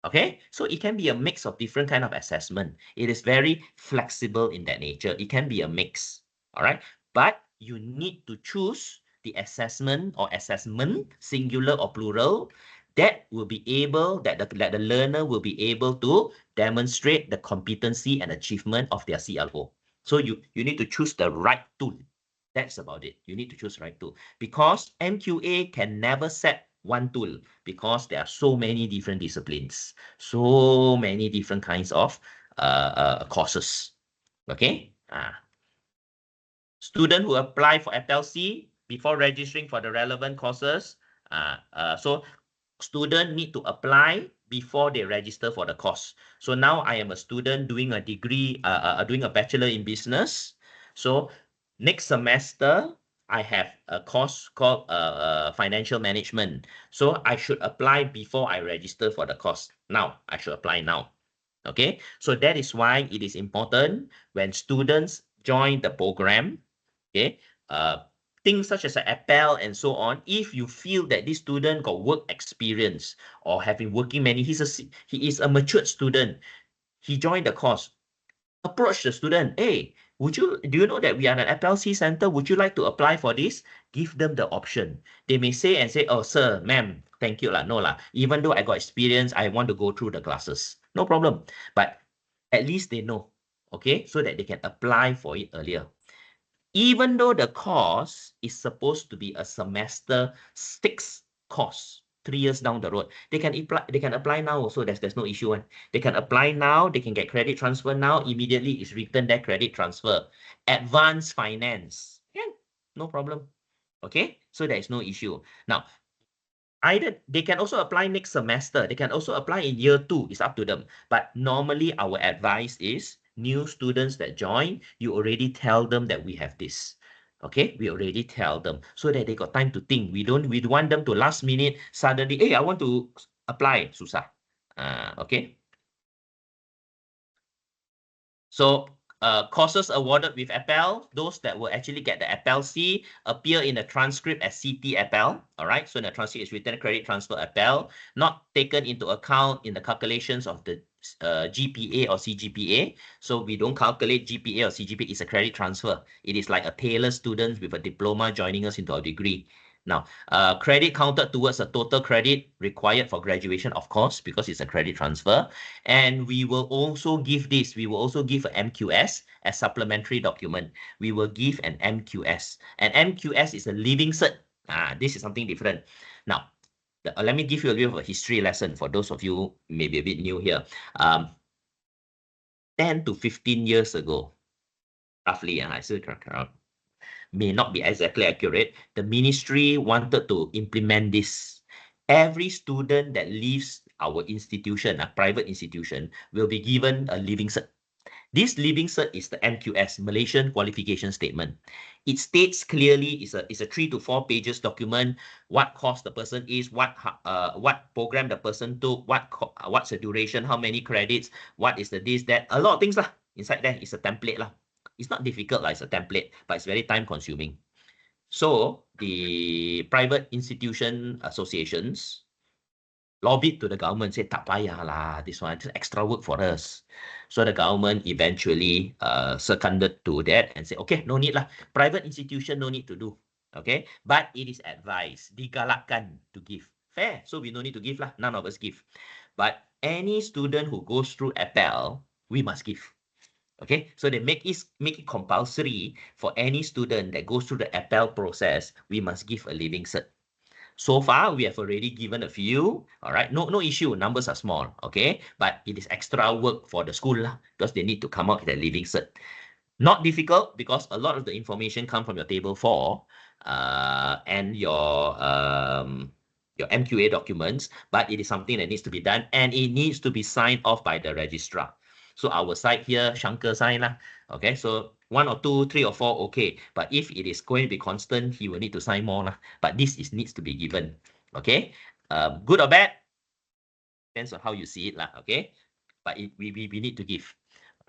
Okay, so it can be a mix of different kind of assessment. It is very flexible in that nature. It can be a mix, all right? But you need to choose the assessment or assessment, singular or plural, that will be able, that the learner will be able to demonstrate the competency and achievement of their CLO. So you need to choose the right tool. That's about it. You need to choose the right tool because MQA can never set one tool because there are so many different disciplines, so many different kinds of courses. Okay. Student who apply for FLC before registering for the relevant courses. So student need to apply before they register for the course. So now I am a student doing a degree, doing a bachelor in business. So next semester, I have a course called financial management. So I should apply before I register for the course. Now, I should apply now. Okay, so that is why it is important when students join the program, okay, things such as an APEL and so on, if you feel that this student got work experience or have been working he is a matured student, he joined the course, approach the student, hey, do you know that we are an FLC center? Would you like to apply for this? Give them the option. They may say, oh, sir, ma'am, thank you. No, even though I got experience, I want to go through the classes. No problem. But at least they know, okay, so that they can apply for it earlier. Even though the course is supposed to be a semester 6 course, 3 years down the road, they can apply now also. There's no issue. They can apply now, they can get credit transfer now, immediately is written their credit transfer. Advanced finance, no problem. Okay, so there is no issue. Now, either they can also apply next semester, they can also apply in year 2, it's up to them. But normally our advice is new students that join, you already tell them that we have this. Okay, we already tell them so that they got time to think. We want them to last minute suddenly, hey, I want to apply. Susah. Okay. So courses awarded with APEL, those that will actually get the APEL C appear in the transcript as CT APEL. All right. So in the transcript is written credit transfer APEL, not taken into account in the calculations of the GPA or CGPA. So we don't calculate GPA or CGPA. It's a credit transfer. It is like a Taylor student with a diploma joining us into our degree. Now, credit counted towards a total credit required for graduation, of course, because it's a credit transfer. And we will also give this. We will also give an MQS as supplementary document. We will give an MQS. And MQS is a living cert. This is something different. Now, let me give you a little of a history lesson for those of you maybe a bit new here. 10 to 15 years ago, roughly, I still may not be exactly accurate. The ministry wanted to implement this. Every student that leaves our institution, a private institution, will be given a living cert. This living cert is the MQS, Malaysian Qualification Statement. It states clearly, it's a 3 to 4 pages document, what course the person is, what program the person took, what's the duration, how many credits, what is the this, that, a lot of things lah. Inside there is a template lah. It's not difficult lah, it's a template, but it's very time consuming. So the private institution associations lobbied to the government, say, tak payah lah, this one, just extra work for us. So the government eventually seconded to that and said, okay, no need lah. Private institution, no need to do. Okay, but it is advised, digalakkan to give. Fair, so we no need to give lah, none of us give. But any student who goes through APEL, we must give. Okay, so they make it compulsory for any student that goes through the APEL process, we must give a living cert. So far, we have already given a few. All right, no issue. Numbers are small. Okay, but it is extra work for the school lah, because they need to come out with a living cert. Not difficult because a lot of the information come from your table 4 and your MQA documents, but it is something that needs to be done and it needs to be signed off by the registrar. So our side here, Shankar sign lah. Okay, so 1 or 2, 3 or 4, okay. But if it is going to be constant, he will need to sign more lah. But this needs to be given. Okay, good or bad, depends on how you see it lah. Okay, but we need to give.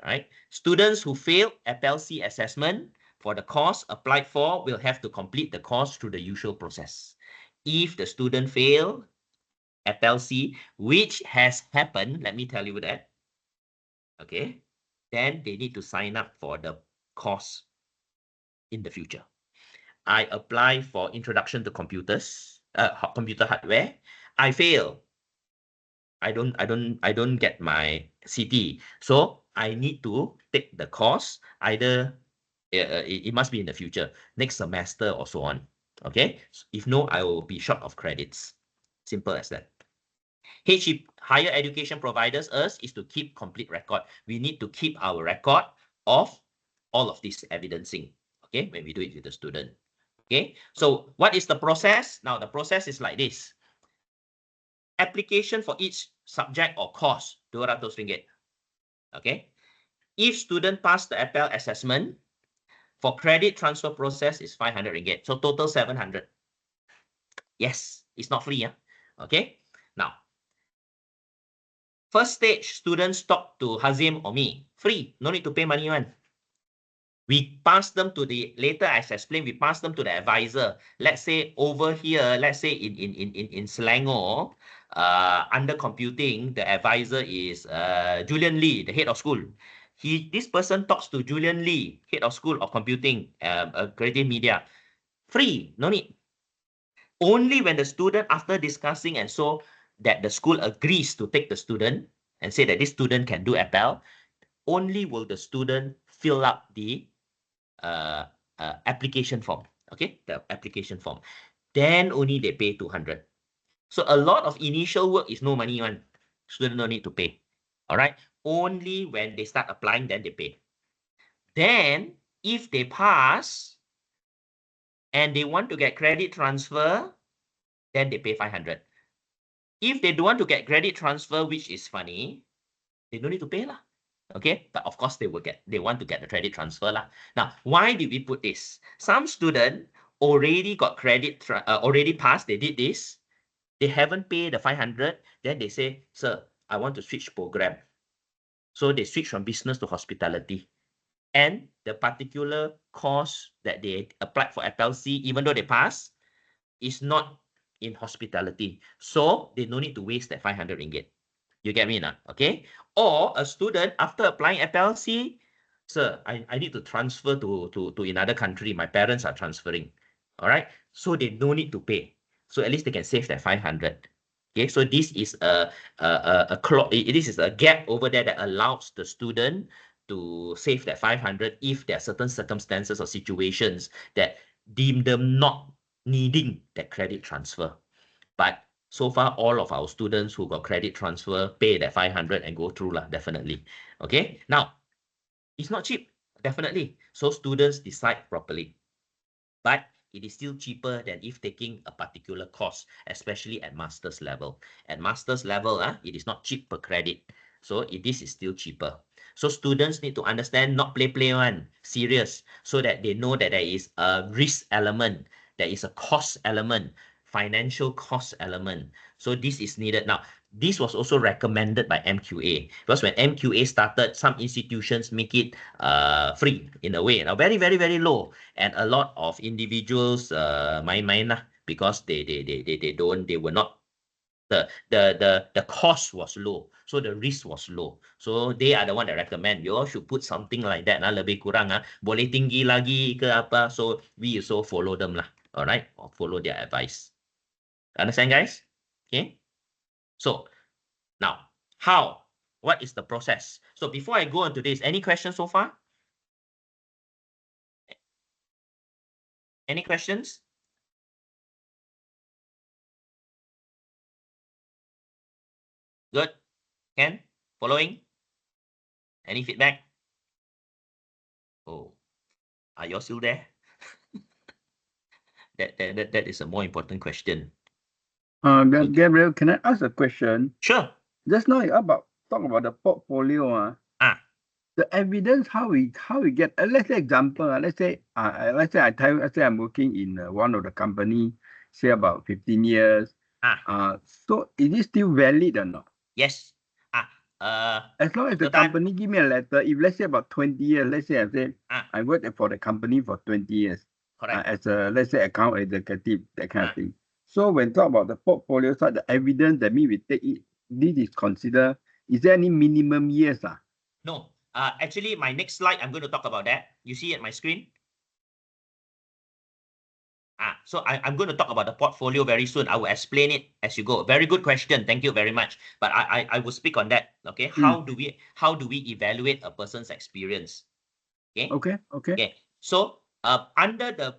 All right, students who fail APEL-C assessment for the course applied for will have to complete the course through the usual process. If the student fail APEL-C, which has happened, let me tell you that. Okay, then they need to sign up for the course in the future. I apply for introduction to computers, computer hardware. I fail. I don't get my CT. So I need to take the course. Either it must be in the future, next semester or so on. Okay. If no, I will be short of credits. Simple as that. HE, higher education providers, us, is to keep complete record. We need to keep our record of all of this evidencing. Okay, when we do it with the student. Okay, so what is the process? Now the process is like this. Application for each subject or course, RM200. Okay, if student pass the APEL assessment, for credit transfer process is RM500. So total 700. Yes, it's not free. Okay, now first stage, students talk to Hazim or me. Free, no need to pay money one. We pass them to the, later as explained, we pass them to the advisor. Let's say over here, let's say in Selangor, under computing, the advisor is Julian Lee, the head of school. This person talks to Julian Lee, head of school of computing, creative media. Free, no need. Only when the student, after discussing and so that the school agrees to take the student and say that this student can do APEL, only will the student fill up the application form. Okay, the application form. Then only they pay 200. So a lot of initial work is no money one. Student no need to pay. All right. Only when they start applying, then they pay. Then if they pass and they want to get credit transfer, then they pay 500. If they don't want to get credit transfer, which is funny, they don't need to pay lah. Okay, but of course they want to get the credit transfer lah. Now, why did we put this? Some student already got credit, already passed, they did this, they haven't paid the 500, then they say, sir, I want to switch program. So they switch from business to hospitality. And the particular course that they applied for FLC, even though they pass, is not in hospitality. So they no need to waste that 500 ringgit. You get me now? Okay. Or a student after applying FLC, sir, I need to transfer to another country. My parents are transferring. All right. So they no need to pay. So at least they can save that 500. Okay. So this is this is a gap over there that allows the student to save that 500 if there are certain circumstances or situations that deem them not needing that credit transfer. But so far, all of our students who got credit transfer pay that 500 and go through lah, definitely. Okay. Now, it's not cheap, definitely. So students decide properly. But it is still cheaper than if taking a particular course, especially at master's level. At master's level, it is not cheap per credit. So this is still cheaper. So students need to understand, not play one, serious, so that they know that there is a risk element, there is a cost element, financial cost element. So this is needed. Now, this was also recommended by MQA, because when MQA started, some institutions make it free in a way. Now, very, very, very low. And a lot of individuals main lah, because they were not, the cost was low, so the risk was low. So they are the one that recommend you all should put something like that, lebih kurang boleh tinggi lagi ke apa. So we also follow them lah, all right, or follow their advice. Understand, guys? Okay. So now, what is the process? So before I go into this, any questions so far? Any questions? Good. Ken, following? Any feedback? Oh, are you still there? That is a more important question. Gabriel, can I ask a question? Sure. Just now talk about the portfolio. The evidence how we get. Let's say example. Let's say I'm working in one of the company, say about 15 years. So is it still valid or not? Yes. As long as the company give me a letter, if let's say about 20 years, let's say I say I worked for the company for 20 years. Correct. As a, let's say, account executive, that kind of thing. So when talk about the portfolio side, the evidence that we take it, this is considered, is there any minimum years? No. Actually, my next slide, I'm going to talk about that. You see at my screen? So I'm going to talk about the portfolio very soon. I will explain it as you go. Very good question. Thank you very much. But I will speak on that. Okay. How do we evaluate a person's experience? Okay. Okay. So under the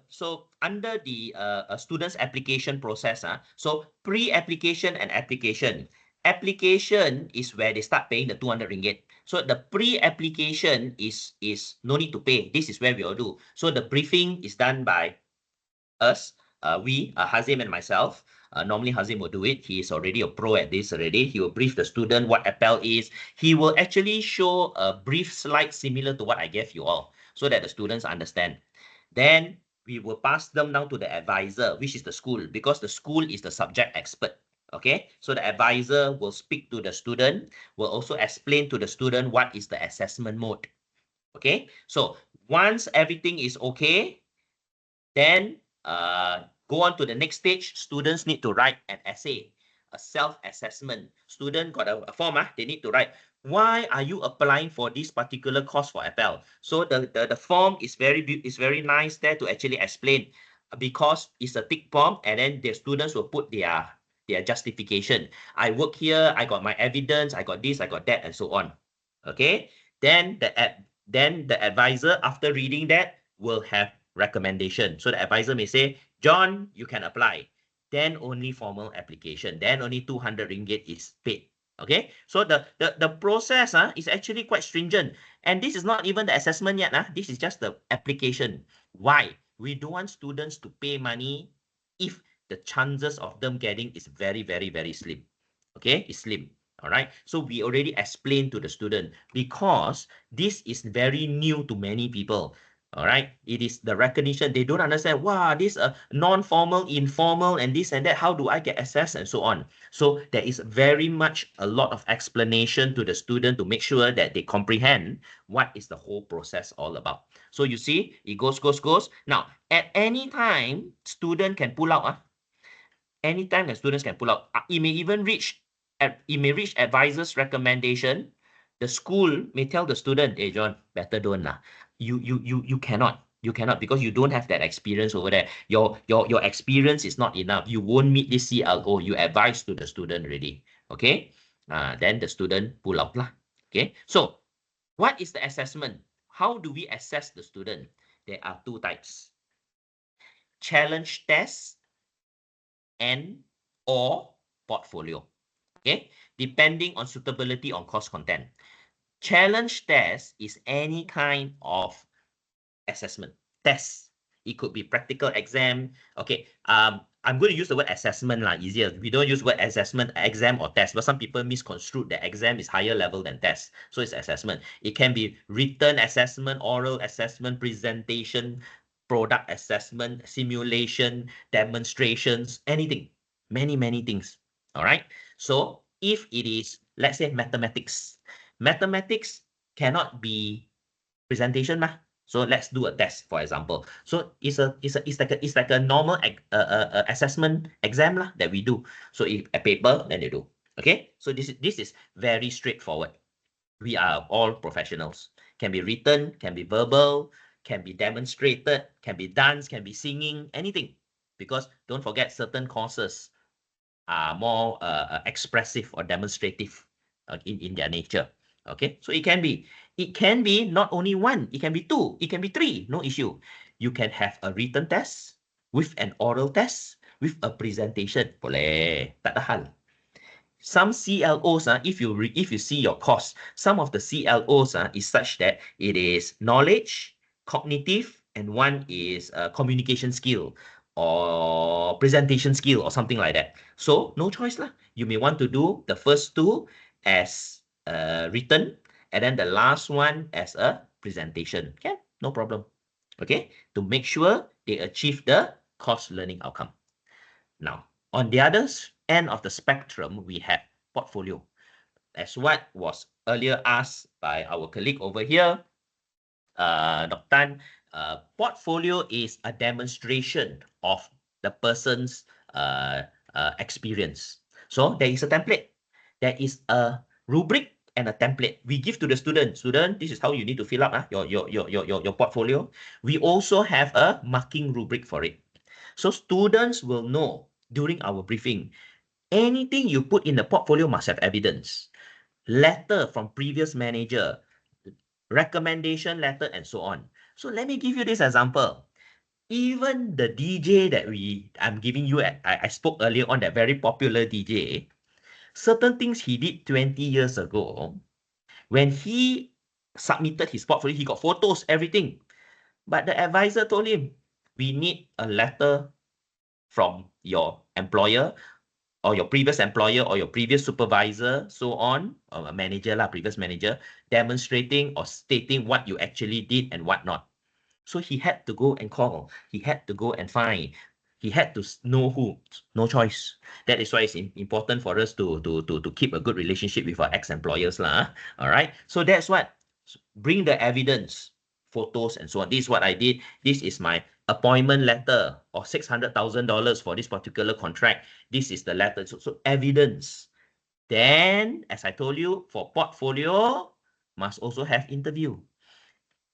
student's application process, so pre-application and application. Application is where they start paying the 200 ringgit. So the pre-application is no need to pay. This is where we all do. So the briefing is done by us, Hazim and myself. Normally Hazim will do it. He is already a pro at this already. He will brief the student what APEL is. He will actually show a brief slide similar to what I gave you all, so that the students understand. Then we will pass them down to the advisor, which is the school, because the school is the subject expert. Okay, so the advisor will speak to the student, will also explain to the student what is the assessment mode. Okay, so once everything is okay, then go on to the next stage. Students need to write an essay, a self-assessment. Student got a form, they need to write, why are you applying for this particular course for APEL? So the form is very nice there to actually explain, because it's a tick form, and then the students will put their justification. I work here, I got my evidence, I got this, I got that, and so on. Okay, then the advisor, after reading that, will have recommendation. So the advisor may say, John, you can apply. Then only formal application. Then only 200 ringgit is paid. Okay, so the process is actually quite stringent. And this is not even the assessment yet. This is just the application. Why? We don't want students to pay money if the chances of them getting is very, very, very slim. Okay, it's slim. All right. So we already explained to the student because this is very new to many people. All right. It is the recognition. They don't understand. Wow, this non-formal, informal, and this and that. How do I get access and so on? So there is very much a lot of explanation to the student to make sure that they comprehend what is the whole process all about. So you see, it goes. Now, at any time, student can pull out. Anytime the students can pull out. It may even reach advisor's recommendation. The school may tell the student, hey John, better don't lah. You cannot. You cannot because you don't have that experience over there. Your experience is not enough. You won't meet this CLO. You advise to the student already. Okay. Then the student pull out lah. Okay. So what is the assessment? How do we assess the student? There are two types. Challenge test and or portfolio. Okay, depending on suitability on course content. Challenge test is any kind of assessment test. It could be practical exam. Okay, I'm going to use the word assessment lah, easier. We don't use word assessment, exam or test, but some people misconstrue that exam is higher level than test. So it's assessment. It can be written assessment, oral assessment, presentation, product assessment, simulation, demonstrations, anything. Many things. All right. So if it is, let's say mathematics cannot be presentation mah. So let's do a test, for example. So it's like a normal assessment exam lah that we do. So if a paper, then they do. Okay. So this is very straightforward. We are all professionals. Can be written, can be verbal, can be demonstrated, can be dance, can be singing, anything. Because don't forget, certain courses are more expressive or demonstrative in their nature. Okay, so it can be not only one, it can be two, it can be three, no issue. You can have a written test with an oral test with a presentation. Boleh, tak ada hal. Some CLOs, if you see your course, some of the CLOs is such that it is knowledge, cognitive, and one is communication skill or presentation skill or something like that. So no choice lah. You may want to do the first two as written, and then the last one as a presentation. Okay, no problem. Okay, to make sure they achieve the course learning outcome. Now, on the other end of the spectrum, we have portfolio. As what was earlier asked by our colleague over here, Dr. Tan, portfolio is a demonstration of the person's experience. So there is a template. There is a rubric and a template. We give to the student. Student, this is how you need to fill up your portfolio. We also have a marking rubric for it. So students will know during our briefing, anything you put in the portfolio must have evidence. Letter from previous manager, recommendation letter, and so on. So let me give you this example. Even the DJ that I'm giving you, I spoke earlier on, that very popular DJ, certain things he did 20 years ago, when he submitted his portfolio, he got photos, everything. But the advisor told him, we need a letter from your employer or your previous employer or your previous supervisor, so on, or a manager lah, previous manager, demonstrating or stating what you actually did and what not. So he had to go and call. He had to go and find. He had to know who. No choice. That is why it's important for us to keep a good relationship with our ex-employers lah. All right. So that's what. Bring the evidence, photos, and so on. This is what I did. This is my appointment letter of $600,000 for this particular contract. This is the letter. So evidence. Then, as I told you, for portfolio, must also have interview.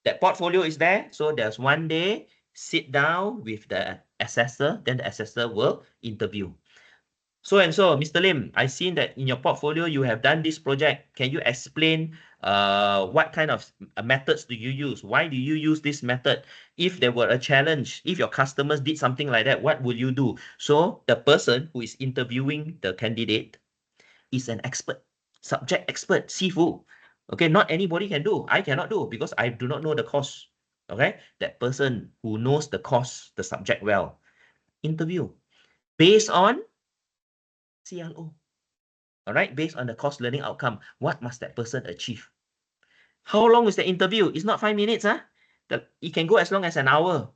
That portfolio is there. So there's one day, sit down with the assessor, then the assessor will interview. So and so, Mr. Lim, I've seen that in your portfolio, you have done this project. Can you explain what kind of methods do you use? Why do you use this method? If there were a challenge, if your customers did something like that, what will you do? So the person who is interviewing the candidate is an expert, subject expert, Sifu. Okay, not anybody can do. I cannot do because I do not know the course. Okay, that person who knows the course, the subject well, interview based on CLO. All all right, based on the course learning outcome, what must that person achieve? How long is the interview? It's not 5 minutes, huh? It can go as long as an hour.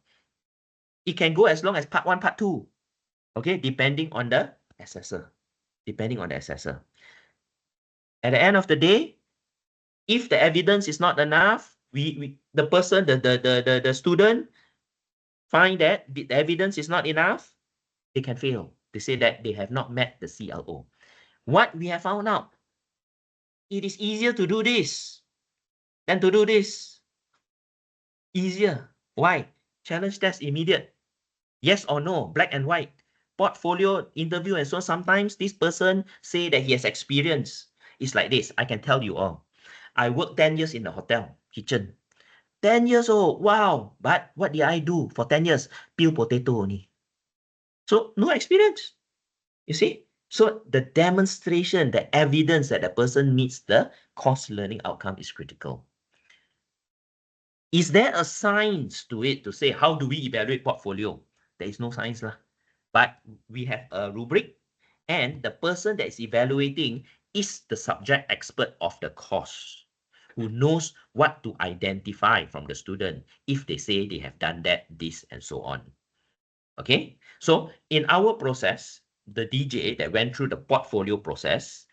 It can go as long as part 1, part 2. Okay, depending on the assessor. Depending on the assessor. At the end of the day, if the evidence is not enough, the person, the student find that the evidence is not enough, they can fail. They say that they have not met the CLO. What we have found out, it is easier to do this than to do this. Easier. Why? Challenge test immediate. Yes or no, black and white. Portfolio interview and so on. Sometimes this person say that he has experience. It's like this. I can tell you all. I worked 10 years in the hotel kitchen. 10 years old. Wow. But what did I do for 10 years? Peel potato only. So no experience. You see? So the demonstration, the evidence that the person meets the course learning outcome is critical. Is there a science to it to say how do we evaluate portfolio? There is no science lah. But we have a rubric, and the person that is evaluating is the subject expert of the course, who knows what to identify from the student if they say they have done that, this, and so on. Okay, so in our process, the DJ that went through the portfolio process,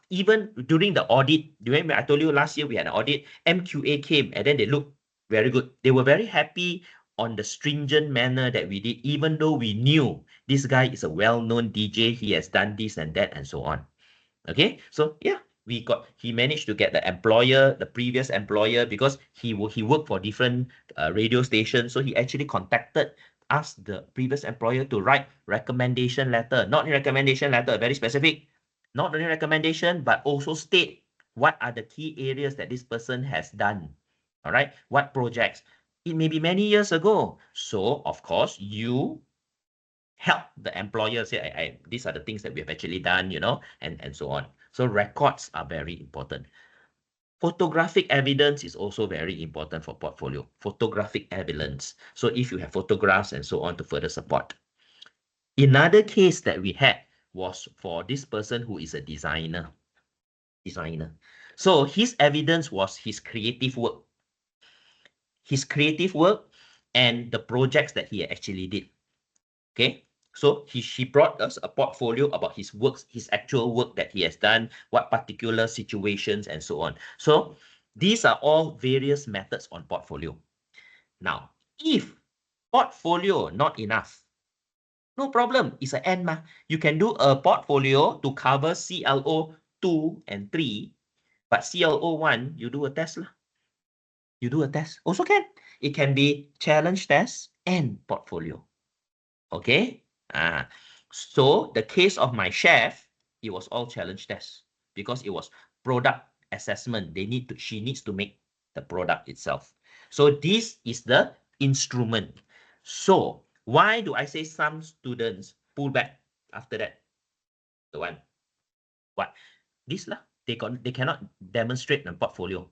even during the audit, remember I told you last year we had an audit, MQA came and then they looked very good. They were very happy on the stringent manner that we did, even though we knew this guy is a well-known DJ, he has done this and that and so on. Okay, so yeah, he managed to get the employer, the previous employer, because he worked for different radio stations. So he actually contacted us, the previous employer, to write recommendation letter, not recommendation letter, very specific. Not only recommendation, but also state what are the key areas that this person has done. All right, what projects? It may be many years ago. So, of course, you help the employer say, these are the things that we have actually done, and so on. So records are very important. Photographic evidence is also very important for portfolio. Photographic evidence. So if you have photographs and so on to further support. Another case that we had was for this person who is a designer. So his evidence was his creative work. And the projects that he actually did. Okay, so she brought us a portfolio about his works, his actual work that he has done, what particular situations and so on. So these are all various methods on portfolio. Now, if portfolio not enough, no problem. It's an end. You can do a portfolio to cover CLO 2 and 3, but CLO 1, you do a test. You do a test. Also can. It can be challenge test and portfolio. Okay? So the case of my chef, it was all challenge test because it was product assessment. She needs to make the product itself. So this is the instrument. So why do I say some students pull back after that? The one, what? This lah, they cannot demonstrate the portfolio.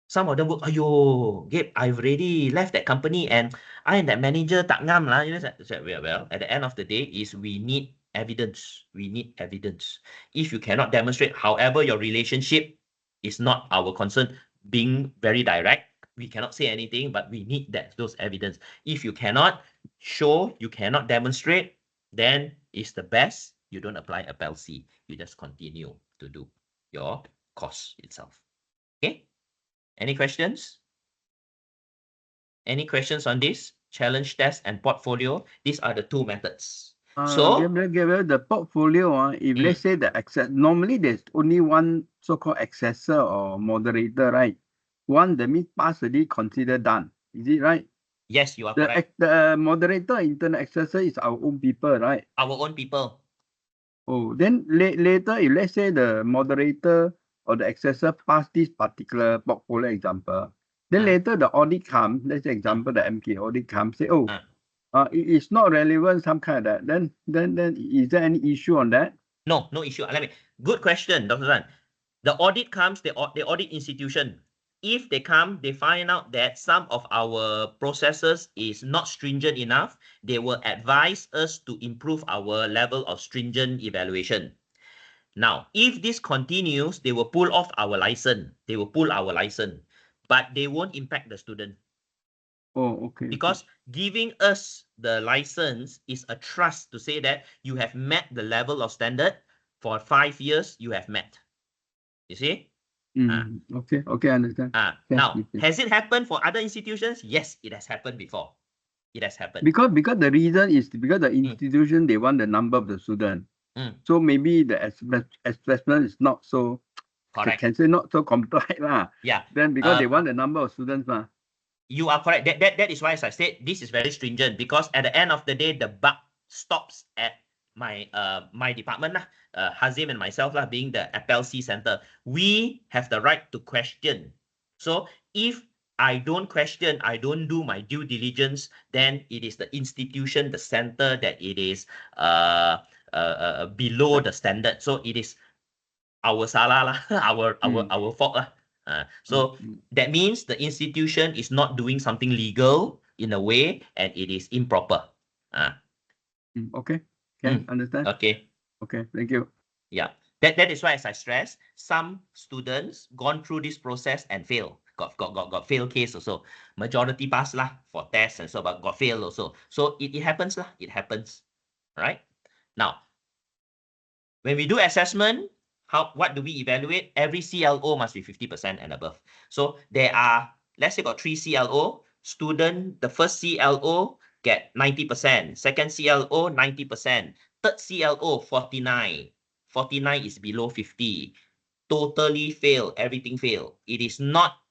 Some of them work, ayo, Gabe, I've already left that company and I and that manager tak ngam lah. Well, at the end of the day is we need evidence. We need evidence. If you cannot demonstrate, however, your relationship is not our concern, being very direct, we cannot say anything, but we need those evidence. If you cannot show, you cannot demonstrate, then it's the best. You don't apply APEL C. You just continue to do your course itself. Okay? Any questions? Any questions on this? Challenge test and portfolio. These are the two methods. So Gabriel, the portfolio, if let's say normally there's only one so-called assessor or moderator, right? One that means pass already considered done. Is it right? Yes, you are correct. The moderator, internal assessor is our own people, right? Our own people. Oh, then later, if let's say the moderator or the assessor pass this particular portfolio example, then later the audit comes, let's say example, the MK audit comes, say, it is not relevant, some kind of that. Then is there any issue on that? No issue. Good question, Dr. Zan. The audit comes, the audit institution. if they come, they find out that some of our processes is not stringent enough, they will advise us to improve our level of stringent evaluation. Now, if this continues, they will pull off our license. They will pull our license, but they won't impact the student. Oh, okay. Because giving us the license is a trust to say that you have met the level of standard for 5 years, you have met. You see? Okay, okay, I understand. Now, has it happened for other institutions? Yes, it has happened before. It has happened. Because the reason is because the institution, they want the number of the student. So maybe the assessment is not so, correct. Can say not so compliant lah. Yeah. Then because they want the number of students lah. You are correct. That is why, as I said, this is very stringent, because at the end of the day, the buck stops at my my department lah. Hazim and myself lah, being the APEL-C center, we have the right to question. So if I don't question, I don't do my due diligence, then it is the institution, the center, that it is below the standard. So it is our salah lah, our fault lah. So that means the institution is not doing something legal in a way, and it is improper. Okay, understand. Okay, thank you. Yeah, that is why, as I stress, some students gone through this process and fail. Got fail case also. Majority pass lah for tests and so, but got fail also. So it happens lah. It happens, right? Now, when we do assessment, what do we evaluate? Every CLO must be 50% and above. So there are, let's say, got 3 CLO. Student, the first CLO get 90%. Second CLO, 90%. Third CLO, 49. 49 is below 50. Totally fail. Everything fail. It is not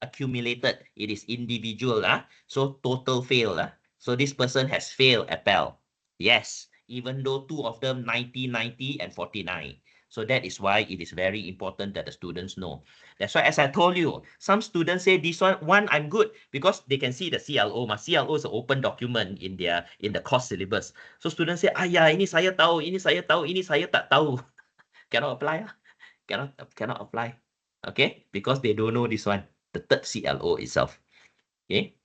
accumulated. It is individual. So total fail. So this person has failed APEL. Yes, even though 2 of them 90, 90, and 49. So that is why it is very important that the students know. That's why, as I told you, some students say this one I'm good because they can see the CLO. CLO is an open document in the course syllabus. So students say, ini saya tahu, ini saya tahu, ini saya tak tahu. Cannot apply. Cannot apply. Okay, because they don't know this one, the third CLO itself. Okay.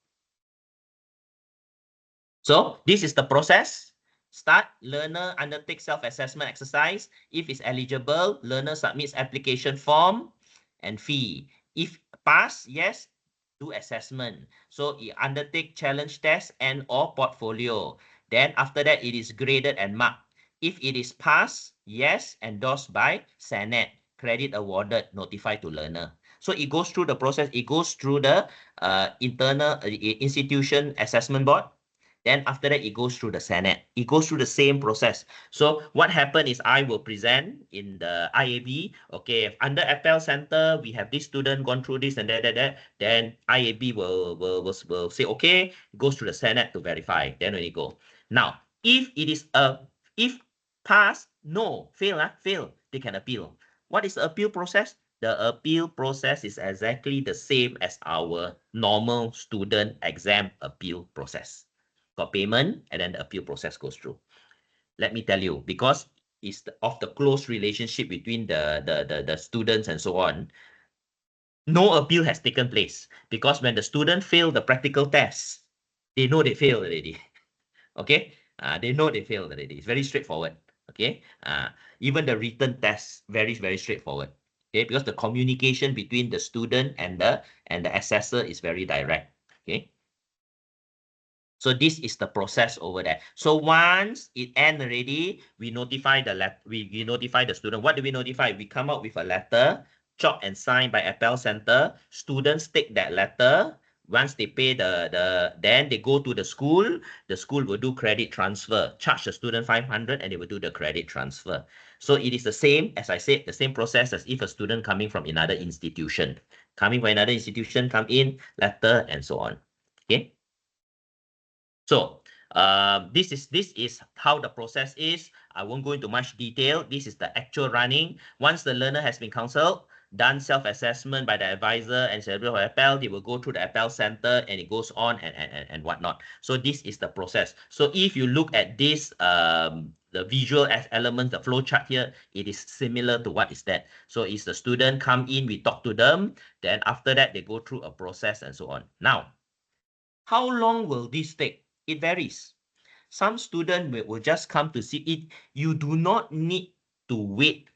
So this is the process. Start, learner undertakes self-assessment exercise. If it's eligible, learner submits application form and fee. If pass, yes, do assessment. So you undertake challenge test and or portfolio. Then after that, it is graded and marked. If it is pass, yes, endorsed by Senate, credit awarded, notified to learner. So it goes through the process. It goes through the internal institution assessment board. Then after that, it goes through the Senate. It goes through the same process. So what happened is I will present in the IAB. Okay, under APEL Center, we have this student gone through this and that. Then IAB will say, okay, goes to the Senate to verify. Then when you go. Now, if it is if pass, no, fail, they can appeal. What is the appeal process? The appeal process is exactly the same as our normal student exam appeal process. Got payment, and then the appeal process goes through. Let me tell you, because it's of the close relationship between the students and so on, no appeal has taken place, because when the student failed the practical test, they know they failed already. Okay, they know they failed already. It's very straightforward. Okay, even the written test, very straightforward. Okay, because the communication between the student and the assessor is very direct. Okay. So this is the process over there. So once it ends already, we notify we notify the student. What do we notify? We come out with a letter, chalked and signed by APEL Center. Students take that letter. Once they pay then they go to the school. The school will do credit transfer. Charge the student 500, and they will do the credit transfer. So it is the same, as I said, the same process as if a student coming from another institution. Coming from another institution, come in, letter, and so on. Okay. So this is how the process is. I won't go into much detail. This is the actual running. Once the learner has been counseled, done self-assessment by the advisor and celebrate for APEL, they will go through the APEL center and it goes on and whatnot. So this is the process. So if you look at this, the visual elements, the flow chart here, it is similar to what is that. So it's the student come in, we talk to them, then after that, they go through a process and so on. Now, how long will this take? It varies. Some student will just come to see it. You do not need to wait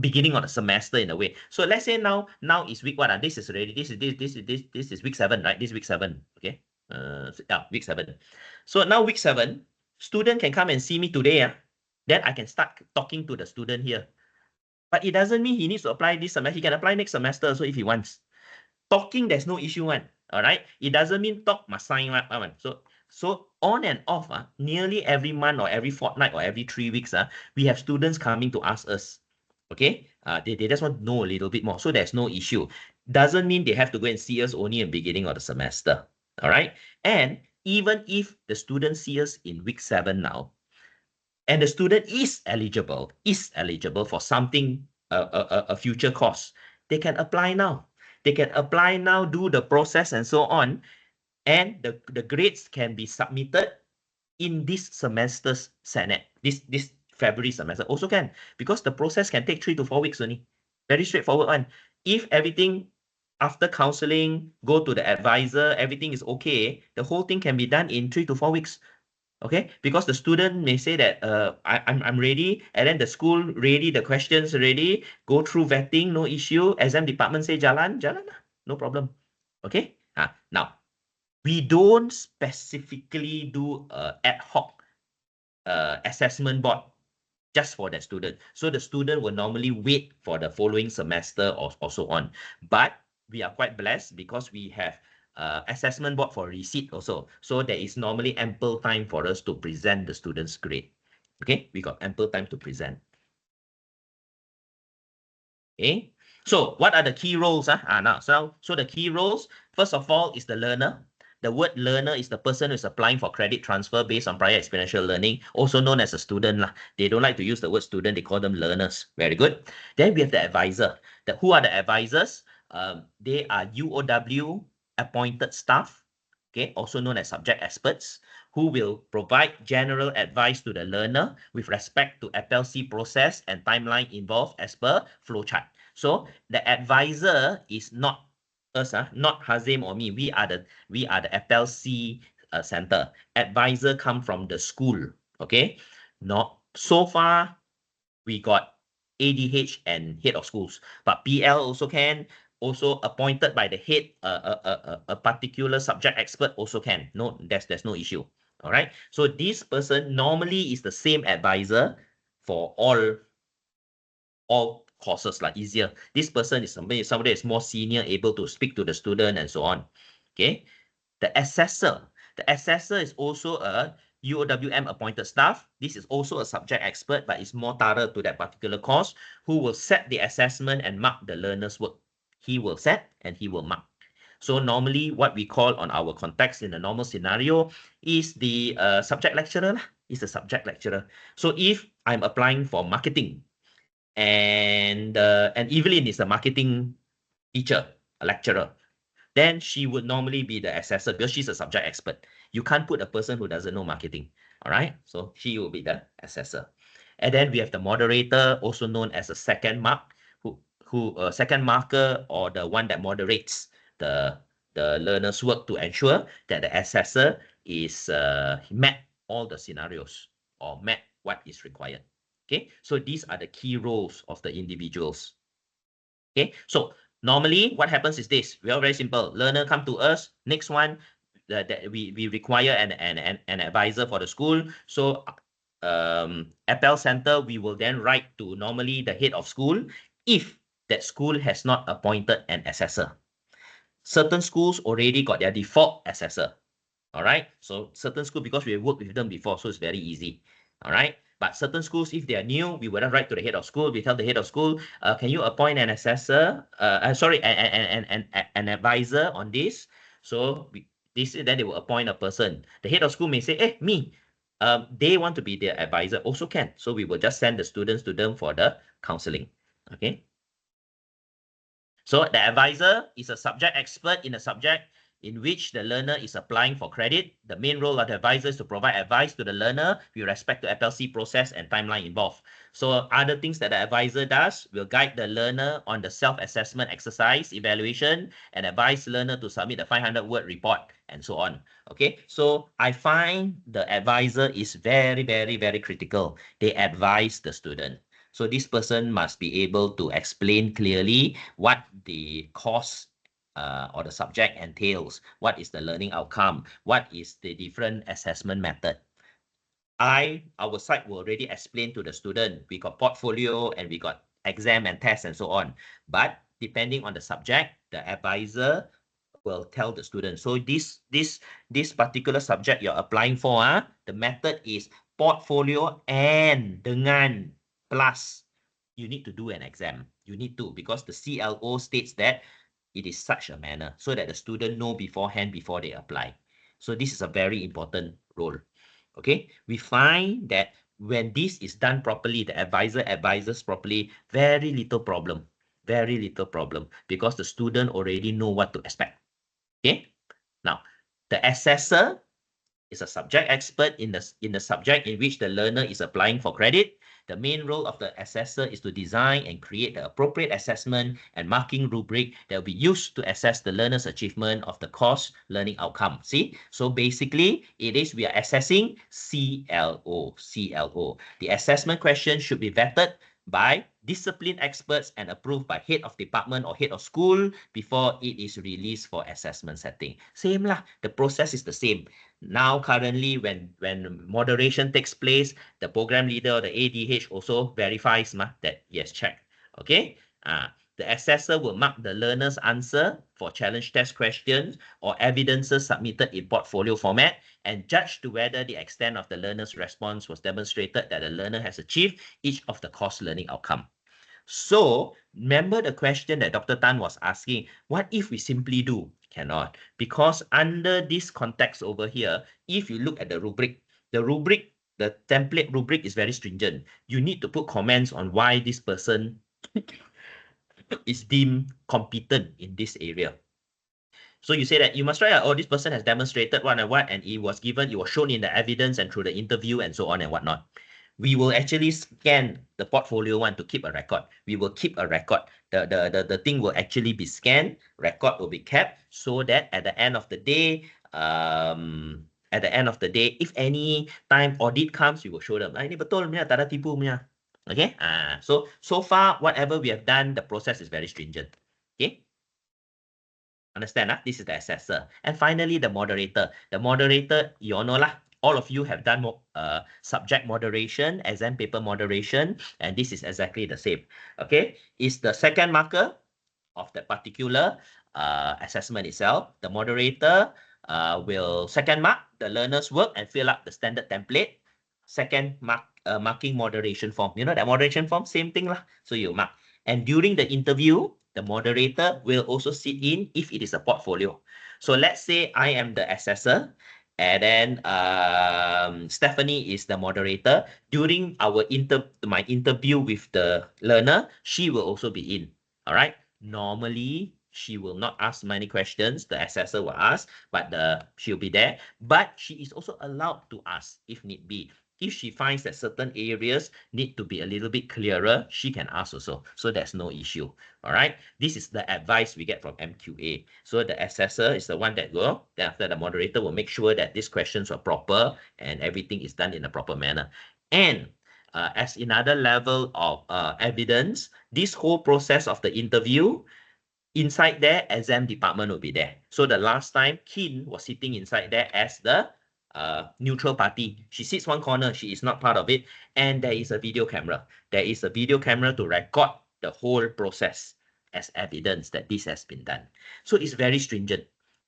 beginning of the semester in a way. So let's say now is week what? This is already this is week 7, right? This is week 7. Okay. Week 7. So now week 7, student can come and see me today. Then I can start talking to the student here. But it doesn't mean he needs to apply this semester. He can apply next semester also if he wants. Talking, there's no issue one. All right. It doesn't mean talk must sign one. So on and off, nearly every month or every fortnight or every 3 weeks, we have students coming to ask us. Okay, they just want to know a little bit more. So there's no issue. Doesn't mean they have to go and see us only in the beginning of the semester. All right. And even if the student sees us in week 7 now, and the student is eligible for something, a future course, they can apply now. They can apply now, do the process and so on. And the grades can be submitted in this semester's Senate, this February semester also can, because the process can take 3 to 4 weeks only. Very straightforward one. If everything after counseling, go to the advisor, everything is okay, the whole thing can be done in 3 to 4 weeks. Okay, because the student may say that I'm ready, and then the school ready, the questions ready, go through vetting, no issue. Exam department say jalan, no problem. Okay. Now we don't specifically do ad hoc assessment board just for that student. So the student will normally wait for the following semester or so on. But we are quite blessed because we have assessment board for receipt also. So there is normally ample time for us to present the student's grade. Okay, we got ample time to present. Okay, so what are the key roles? So the key roles, first of all, is the learner. The word learner is the person who is applying for credit transfer based on prior experiential learning, also known as a student. They don't like to use the word student, they call them learners. Very good. Then we have the advisor. Who are the advisors? They are UOW appointed staff, okay, also known as subject experts, who will provide general advice to the learner with respect to FLC process and timeline involved as per flowchart. So the advisor is not us, not Hazim or me. We are the FLC center. Advisor come from the school. Okay. Not so far, we got ADH and head of schools, but PL also can. Also appointed by the head, a particular subject expert also can. No, there's no issue. All right. So this person normally is the same advisor for all courses, like easier. This person is somebody is more senior, able to speak to the student and so on. Okay. The assessor is also a UOWM appointed staff. This is also a subject expert, but is more thorough to that particular course, who will set the assessment and mark the learner's work. He will set and he will mark. So normally what we call on our context in a normal scenario is the subject lecturer. Is the subject lecturer. So if I'm applying for marketing, and Evelyn is a marketing teacher, a lecturer, then she would normally be the assessor because she's a subject expert. You can't put a person who doesn't know marketing. All right. So she will be the assessor. And then we have the moderator, also known as a second mark, who second marker, or the one that moderates the learner's work to ensure that the assessor is met all the scenarios or met what is required. Okay. So these are the key roles of the individuals. Okay. So normally, what happens is this. We are very simple. Learner come to us. Next one, that we require an advisor for the school. So APEL center, we will then write to normally the head of school if that school has not appointed an assessor. Certain schools already got their default assessor. All right. So certain schools, because we have worked with them before, so it's very easy. All right. But certain schools, if they are new, we will write to the head of school. We tell the head of school, can you appoint an assessor? An advisor on this. So then they will appoint a person. The head of school may say, hey, me. They want to be their advisor, also can. So we will just send the students to them for the counseling. Okay. So the advisor is a subject expert in a subject in which the learner is applying for credit. The main role of the advisor is to provide advice to the learner with respect to FLC process and timeline involved. So other things that the advisor does will guide the learner on the self-assessment exercise, evaluation, and advise the learner to submit a 500-word report and so on. Okay, so I find the advisor is very, very, very critical. They advise the student. So this person must be able to explain clearly what the course or the subject entails, what is the learning outcome, what is the different assessment method. Our side will already explain to the student. We got portfolio and we got exam and tests and so on. But depending on the subject, the advisor will tell the student. So this particular subject you're applying for, the method is portfolio and dengan plus you need to do an exam. You need to, because the CLO states that it is such a manner so that the student know beforehand before they apply. So this is a very important role. Okay, we find that when this is done properly, the advisor advises properly, very little problem, because the student already know what to expect. Okay, now the assessor is a subject expert in the subject in which the learner is applying for credit. The main role of the assessor is to design and create the appropriate assessment and marking rubric that will be used to assess the learner's achievement of the course learning outcome. See, so basically we are assessing CLO. The assessment question should be vetted by discipline experts and approved by head of department or head of school before it is released for assessment setting. Same lah, the process is the same. Now, currently, when moderation takes place, the program leader or the ADH also verifies that yes, check. Okay. The assessor will mark the learner's answer for challenge test questions or evidences submitted in portfolio format and judge to whether the extent of the learner's response was demonstrated that the learner has achieved each of the course learning outcome. So remember the question that Dr. Tan was asking, what if we simply do? Cannot, because under this context over here, if you look at the rubric, the template rubric is very stringent. You need to put comments on why this person is deemed competent in this area. So you say that you must try, this person has demonstrated what and what, and it was shown in the evidence and through the interview and so on and whatnot. We will actually scan the portfolio one to keep a record. We will keep a record. The thing will actually be scanned, record will be kept, so that at the end of the day, if any time audit comes, we will show them. Ini betul punya, tak ada tipu punya. Okay. So far, whatever we have done, the process is very stringent. Okay. Understand? This is the assessor. And finally, the moderator. The moderator, you all know lah. All of you have done subject moderation, exam paper moderation, and this is exactly the same. Okay, is the second marker of that particular assessment itself. The moderator will second mark the learner's work and fill up the standard template. Second marking moderation form. You know that moderation form, same thing lah. So you mark. And during the interview, the moderator will also sit in if it is a portfolio. So let's say I am the assessor, and then Stephanie is the moderator. During my interview with the learner, she will also be in. All right. Normally, she will not ask many questions. The assessor will ask, but she'll be there. But she is also allowed to ask if need be. If she finds that certain areas need to be a little bit clearer, she can ask also. So there's no issue. All right. This is the advice we get from MQA. So the assessor is the one that go. Then after, the moderator will make sure that these questions are proper and everything is done in a proper manner. And as another level of evidence, this whole process of the interview, inside there, exam department will be there. So the last time, Kin was sitting inside there as the neutral party. She sits one corner, she is not part of it, and there is a video camera. There is a video camera to record the whole process as evidence that this has been done. So it's very stringent.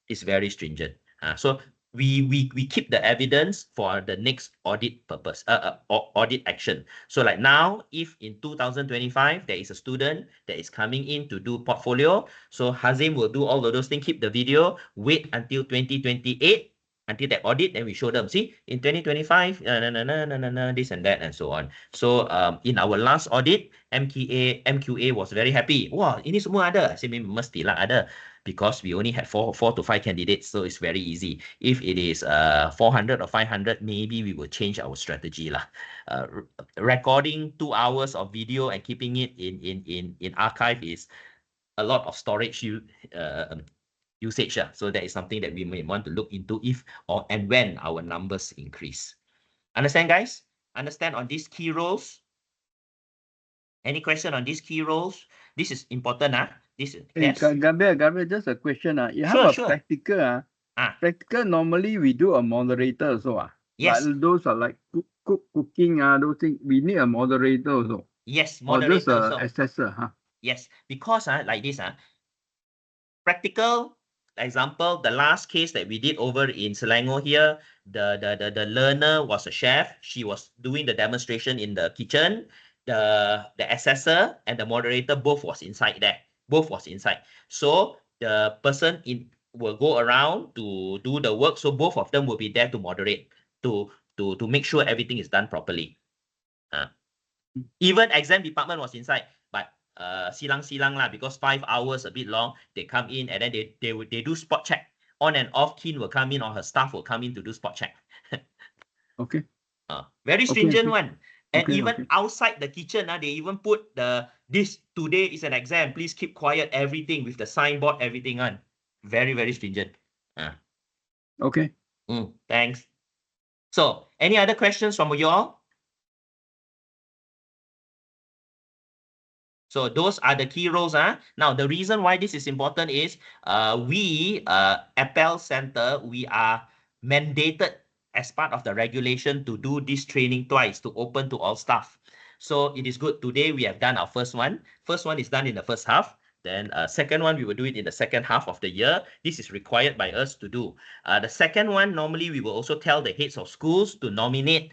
It's very stringent. So we keep the evidence for the next audit purpose, audit action. So like now, if in 2025, there is a student that is coming in to do portfolio, so Hazim will do all of those things, keep the video, wait until 2028, until that audit, then we show them, see, in 2025, this and that and so on. So in our last audit, MQA was very happy. Wah, ini semua ada. I say, mestilah ada, because we only had four to five candidates, so it's very easy. If it is 400 or 500, maybe we will change our strategy lah. Recording 2 hours of video and keeping it in archive is a lot of storage usage. So that is something that we may want to look into if and when our numbers increase. Understand, guys? Understand on these key roles? Any question on these key roles? This is important. Yes. Gabriel, just a question. You have a practical. Practical, normally we do a moderator also. Yes. Like those are like cooking, those things. We need a moderator also. Yes, moderator or just assessor. Yes, because like this. Practical example, the last case that we did over in Selangor here, the learner was a chef. She was doing the demonstration in the kitchen. The assessor and the moderator both was inside there. Both was inside. So the person will go around to do the work. So both of them will be there to moderate, to make sure everything is done properly. Even exam department was inside, but silang lah, because 5 hours a bit long. They come in and then they do spot check. On and off, Kin will come in or her staff will come in to do spot check. Okay. Very stringent one. And even outside the kitchen, they even put this today is an exam. Please keep quiet, everything with the signboard, everything on. Very, very stringent. Okay. Thanks. So, any other questions from you all? So those are the key roles. Now, the reason why this is important is we, APEL Center, we are mandated as part of the regulation to do this training twice, to open to all staff. So it is good. Today, we have done our first one. First one is done in the first half. Then second one, we will do it in the second half of the year. This is required by us to do. The second one, normally, we will also tell the heads of schools to nominate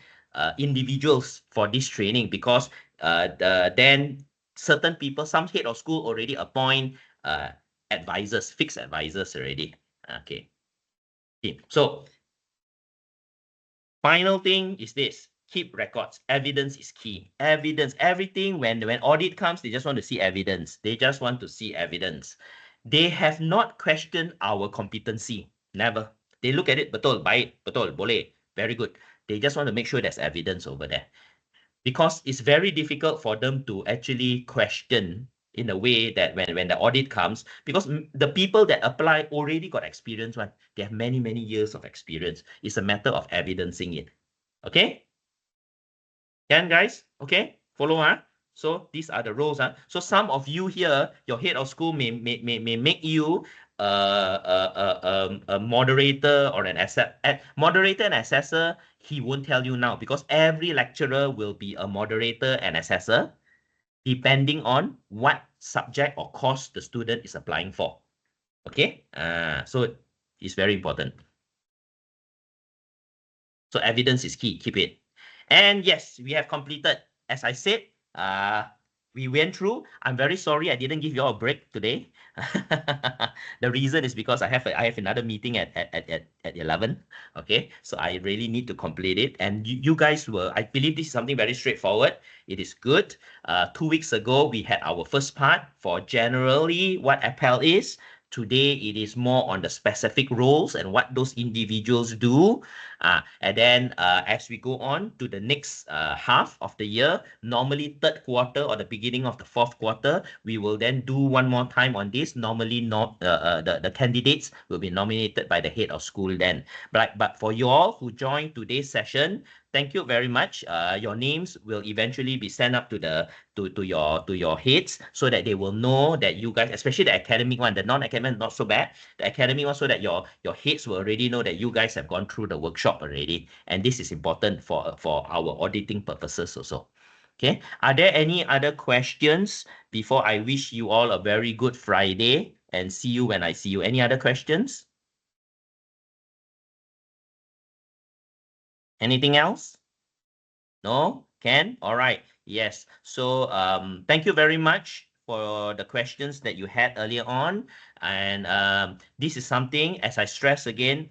individuals for this training, because then certain people, some head of school already appoint advisors, fixed advisors already. Okay. So final thing is this: keep records. Evidence is key. Evidence, everything. When audit comes, they just want to see evidence. They just want to see evidence. They have not questioned our competency. Never. They look at it, betul, baik, betul, boleh, very good. They just want to make sure there's evidence over there. Because it's very difficult for them to actually question in a way that when the audit comes, because the people that apply already got experience, right? They have many, many years of experience. It's a matter of evidencing it. Okay? Can, guys? Okay? Follow, So these are the roles. So some of you here, your head of school may make you a moderator or an moderator and assessor. He won't tell you now, because every lecturer will be a moderator and assessor depending on what subject or course the student is applying for. Okay? So it's very important. So evidence is key. Keep it. And yes, we have completed. As I said, we went through. I'm very sorry I didn't give you all a break today. The reason is because I have another meeting at 11. Okay, so I really need to complete it. And you guys will, I believe this is something very straightforward. It is good. 2 weeks ago, we had our first part for generally what APEL is. Today, it is more on the specific roles and what those individuals do. And then as we go on to the next half of the year, normally third quarter or the beginning of the fourth quarter, we will then do one more time on this. Normally, not the candidates will be nominated by the head of school then. But for you all who joined today's session, thank you very much. Your names will eventually be sent up to your heads, so that they will know that you guys, especially the academic one, the non-academic not so bad, the academic one, so that your heads will already know that you guys have gone through the workshop already. And this is important for our auditing purposes also. Okay, are there any other questions before I wish you all a very good Friday and see you when I see you? Any other questions? Anything else? No? Can? All right. Yes. So thank you very much for the questions that you had earlier on. And this is something, as I stress again,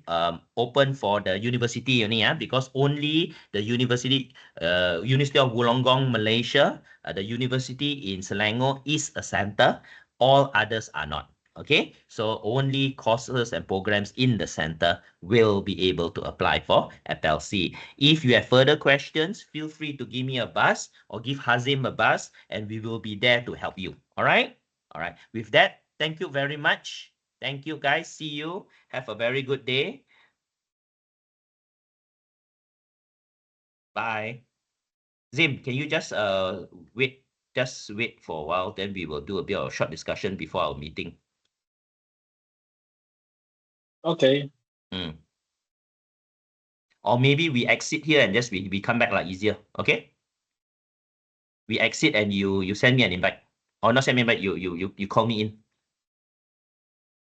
open for the university only, because only the University of Wollongong, Malaysia, the university in Selangor is a center. All others are not. Okay, so only courses and programs in the center will be able to apply for APEL-C. If you have further questions, feel free to give me a buzz or give Hazim a buzz, and we will be there to help you. All right? All right. With that, thank you very much. Thank you, guys. See you. Have a very good day. Bye. Zim, can you just wait for a while, then we will do a bit of a short discussion before our meeting. Okay. Or maybe we exit here and just we come back like easier. Okay? We exit and you send me an invite. Or not send me an invite, you call me in.